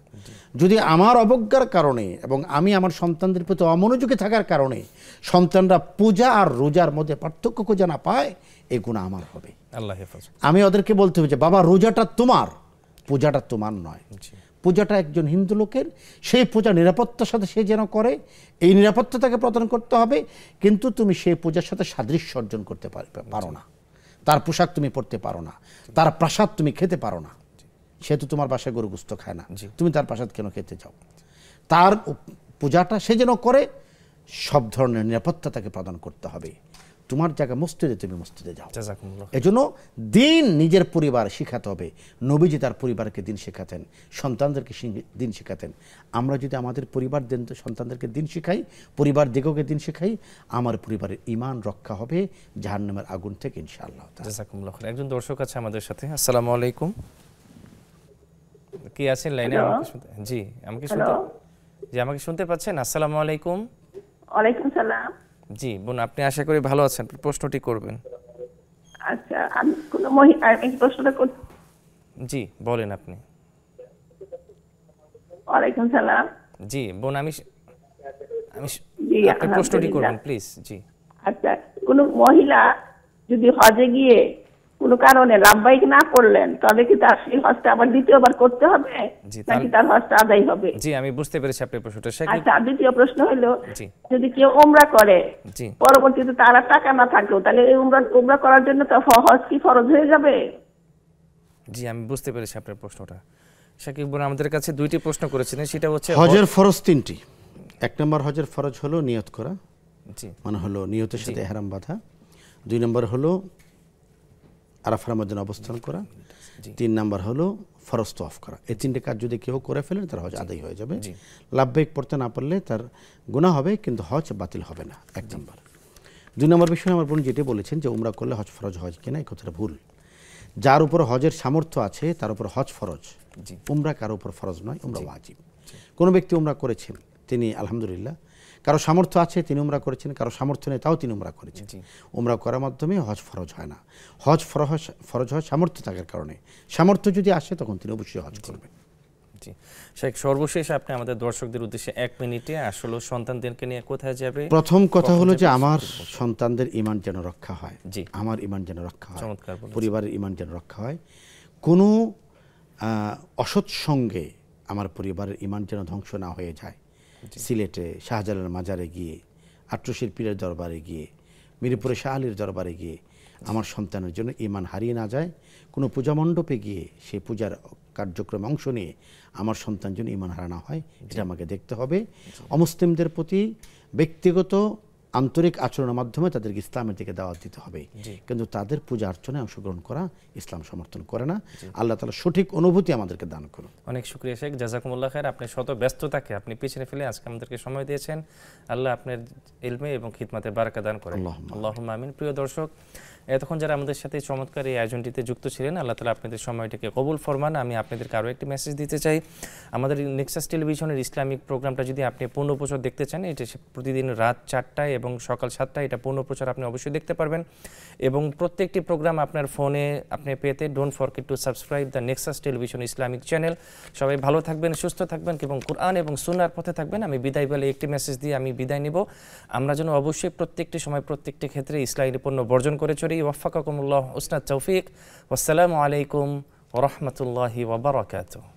S2: যদি আমার অবজ্ঞার কারণে এবং আমি আমার সন্তানদের প্রতি অমনোযোগী থাকার কারণে সন্তানরা পূজা আর রোজার মধ্যে পার্থক্য খুঁজে না পায়, এই গুনাহ আমার হবে।
S1: আল্লাহ হেফাজত।
S2: আমি ওদেরকে বলতে হবে যে বাবা, রোজাটা তোমার, পূজাটা তোমার নয়। পূজাটা একজন হিন্দু লোকের, সেই পূজা নিরাপত্তার সাথে সে যেন করে, এই নিরাপত্তা তাকে প্রদান করতে হবে। কিন্তু তুমি সেই পূজার সাথে সাদৃশ্য অর্জন করতে পারো না, তার পোশাক তুমি পরতে পারো না, তার প্রাসাদ তুমি খেতে পারো না। সে তো তোমার বাসায় গরু গোস্ত খায় না, তুমি তার প্রাসাদ কেন খেতে চাও? তার পূজাটা সে যেন করে, সব ধরনের নিরাপত্তা তাকে প্রদান করতে হবে। তোমার জায়গা মসজিদে, তুমি মসজিদে যাও। এজন্য দিন নিজের পরিবার শিখাতে হবে। নবীজি তার পরিবারকে দিন শেখাতেন, সন্তানদেরকে দিন শেখাতেন। আমরা যদি আমাদের পরিবার সন্তানদেরকে দিন শিখাই, পরিবার দিগকে দিন শিখাই, আমার পরিবারের ঈমান রক্ষা হবে জাহান্নামের আগুন থেকে ইনশাআল্লাহ।
S1: জাযাকুমুল্লাহ খাইর। একজন দর্শক আছে আমাদের সাথে। আসসালামু আলাইকুম, কি আছেন লাইনে? আমাকে শুনতে? জি, আমাকে শুনতে পাচ্ছেন? আসসালামু আলাইকুম।
S9: ওয়ালাইকুম সালাম।
S1: জি বোন, আপনি আশা করি ভালো আছেন, প্রশ্নটি করবেন।
S9: আচ্ছা, আমি এই প্রশ্নটা করছি।
S1: জি বলেন আপনি।
S9: ওয়ালাইকুম সালাম।
S1: জি বোন, আপনি প্রশ্নটি করবেন প্লিজ। জি
S9: আচ্ছা, কোন মহিলা যদি হজে গিয়ে কোন কারণে লাভবাহিক না করলেন, তবে কি তার সেই হজটা আবার দ্বিতীয়বার করতে হবে, নাকি তার হজটা আদায় হবে?
S1: জি, আমি বুঝতে পেরেছি আপনার প্রশ্নটা।
S9: আচ্ছা, দ্বিতীয় প্রশ্ন হলো, যদি কেউ উমরা করে, পরবর্তীতে তার আর টাকা না থাকলেও, তাহলে এই উমরা করার জন্য তো হজ কি ফরজ হয়ে যাবে?
S1: জি, আমি বুঝতে পেরেছি আপনার প্রশ্নটা। শাকিব বোন আমাদের কাছে দুইটি প্রশ্ন করেছিলেন, সেটা হচ্ছে
S2: হজের ফরজ 3টি। 1 নম্বর হজের ফরজ হলো নিয়ত করা, মানে হলো নিয়তের সাথে ইহরাম বাঁধা। 2 নম্বর হলো আরাফার ময়দানে অবস্থান করা। 3 নম্বর হলো ফরজ তওয়াফ করা। এই 3টে কাজ যদি কেউ করে ফেলে তার হজ আদায় হয়ে যাবে। লাভবাহিক পড়তে না পারলে তার গুনাহ হবে, কিন্তু হজ বাতিল হবে না। 1 নম্বর। 2 নম্বর বিষয় আমার বোন যেটি বলেছেন যে উমরা করলে হজ ফরজ হয় কিনা, এই কথাটা ভুল। যার উপর হজের সামর্থ্য আছে তার উপর হজ ফরজ,
S1: জি।
S2: উমরা কারো উপর ফরজ নয়, উমরা ওয়াজিব। কোনো ব্যক্তি উমরা করেছেন তিনি আলহামদুলিল্লাহ, কারো সামর্থ্য আছে তিনি উমরা করেছেন, কারো সামর্থ্য নেই তাও তিনি উমরা করেছেন। উমরা করার মাধ্যমে হজ ফরজ হয় না, হজ ফরজ হয় সামর্থ্য থাকার কারণে। সামর্থ্য যদি আসে তখন তিনি অবশ্যই হজ করবেন।
S1: জি শেখ, সর্বশেষ আপনি আমাদের দর্শকদের উদ্দেশ্যে 1 মিনিটে আসলে সন্তানদেরকে নিয়ে কোথায় যাবে?
S2: প্রথম কথা হলো যে আমার সন্তানদের ঈমান যেন রক্ষা হয়,
S1: জি।
S2: আমার ঈমান যেন রক্ষা হয়,
S1: চমৎকার বলেছেন।
S2: পরিবারের ঈমান যেন রক্ষা হয়। কোনো অসৎ সঙ্গে আমার পরিবারের ঈমান যেন ধ্বংস না হয়ে যায়। সিলেটে শাহজালাল মাজারে গিয়ে, আট্রসির পীরের দরবারে গিয়ে, মিরপুরে শাহ আলীর দরবারে গিয়ে আমার সন্তানের জন্য ঈমান হারিয়ে না যায়। কোনো পূজা মণ্ডপে গিয়ে সেই পূজার কার্যক্রমে অংশ নিয়ে আমার সন্তান যেন ঈমান হারানো হয়, এটা আমাকে দেখতে হবে। অমুসলিমদের প্রতি ব্যক্তিগত আন্তরিক আচরণের মাধ্যমে তাদেরকে ইসলামের দিকে দাওয়াত দিতে হবে, কিন্তু তাদের পূজা অর্চনায় অংশগ্রহণ করা ইসলাম সমর্থন করে না। আল্লাহ তাআলা সঠিক অনুভূতি আমাদেরকে দান করুন।
S1: অনেক শুকরিয়া শেখ, জাযাকুমুল্লাহ খায়ের। আপনি শত ব্যস্ততাকে আপনি পিছনে ফেলে আজকে আমাদেরকে সময় দিয়েছেন। আল্লাহ আপনার ইলমে এবং খিদমতে বারাকা দান করেন, আল্লাহুম্মা আমিন। প্রিয় দর্শক, এতক্ষণ যারা আমাদের সাথে চমৎকার এই আয়োজনটিতে যুক্ত ছিলেন, আল্লাহ তাআলা আপনাদের সময়টাকে কবুল ফরমান। আমি আপনাদেরকে আরও একটি মেসেজ দিতে চাই। আমাদের নেক্সাস টেলিভিশনের ইসলামিক প্রোগ্রামটা যদি আপনি পূর্ণপ্রচার দেখতে চান, এটা প্রতিদিন রাত 4টায় এবং সকাল 7টায় এটা পূর্ণপ্রচার আপনি অবশ্যই দেখতে পারবেন। এবং প্রত্যেকটি প্রোগ্রাম আপনার ফোনে আপনি পেতে don't forget to subscribe the Nexus television Islamic channel. সবাই ভালো থাকবেন, সুস্থ থাকবেন এবং কোরআন এবং সুন্নাহর পথে থাকবেন। আমি বিদায় বলে একটি মেসেজ দিয়ে আমি বিদায় নিব। আমরা যেন অবশ্যই প্রত্যেকটি সময় প্রত্যেকটি ক্ষেত্রে ইসলামী পণ্য বর্জন করে চলি। ওয়াফাকাকুমুল্লাহ উসনাত তৌফিক। ওয়াসসালামু আলাইকুম ওয়া রাহমাতুল্লাহি ওয়া বারাকাতুহু।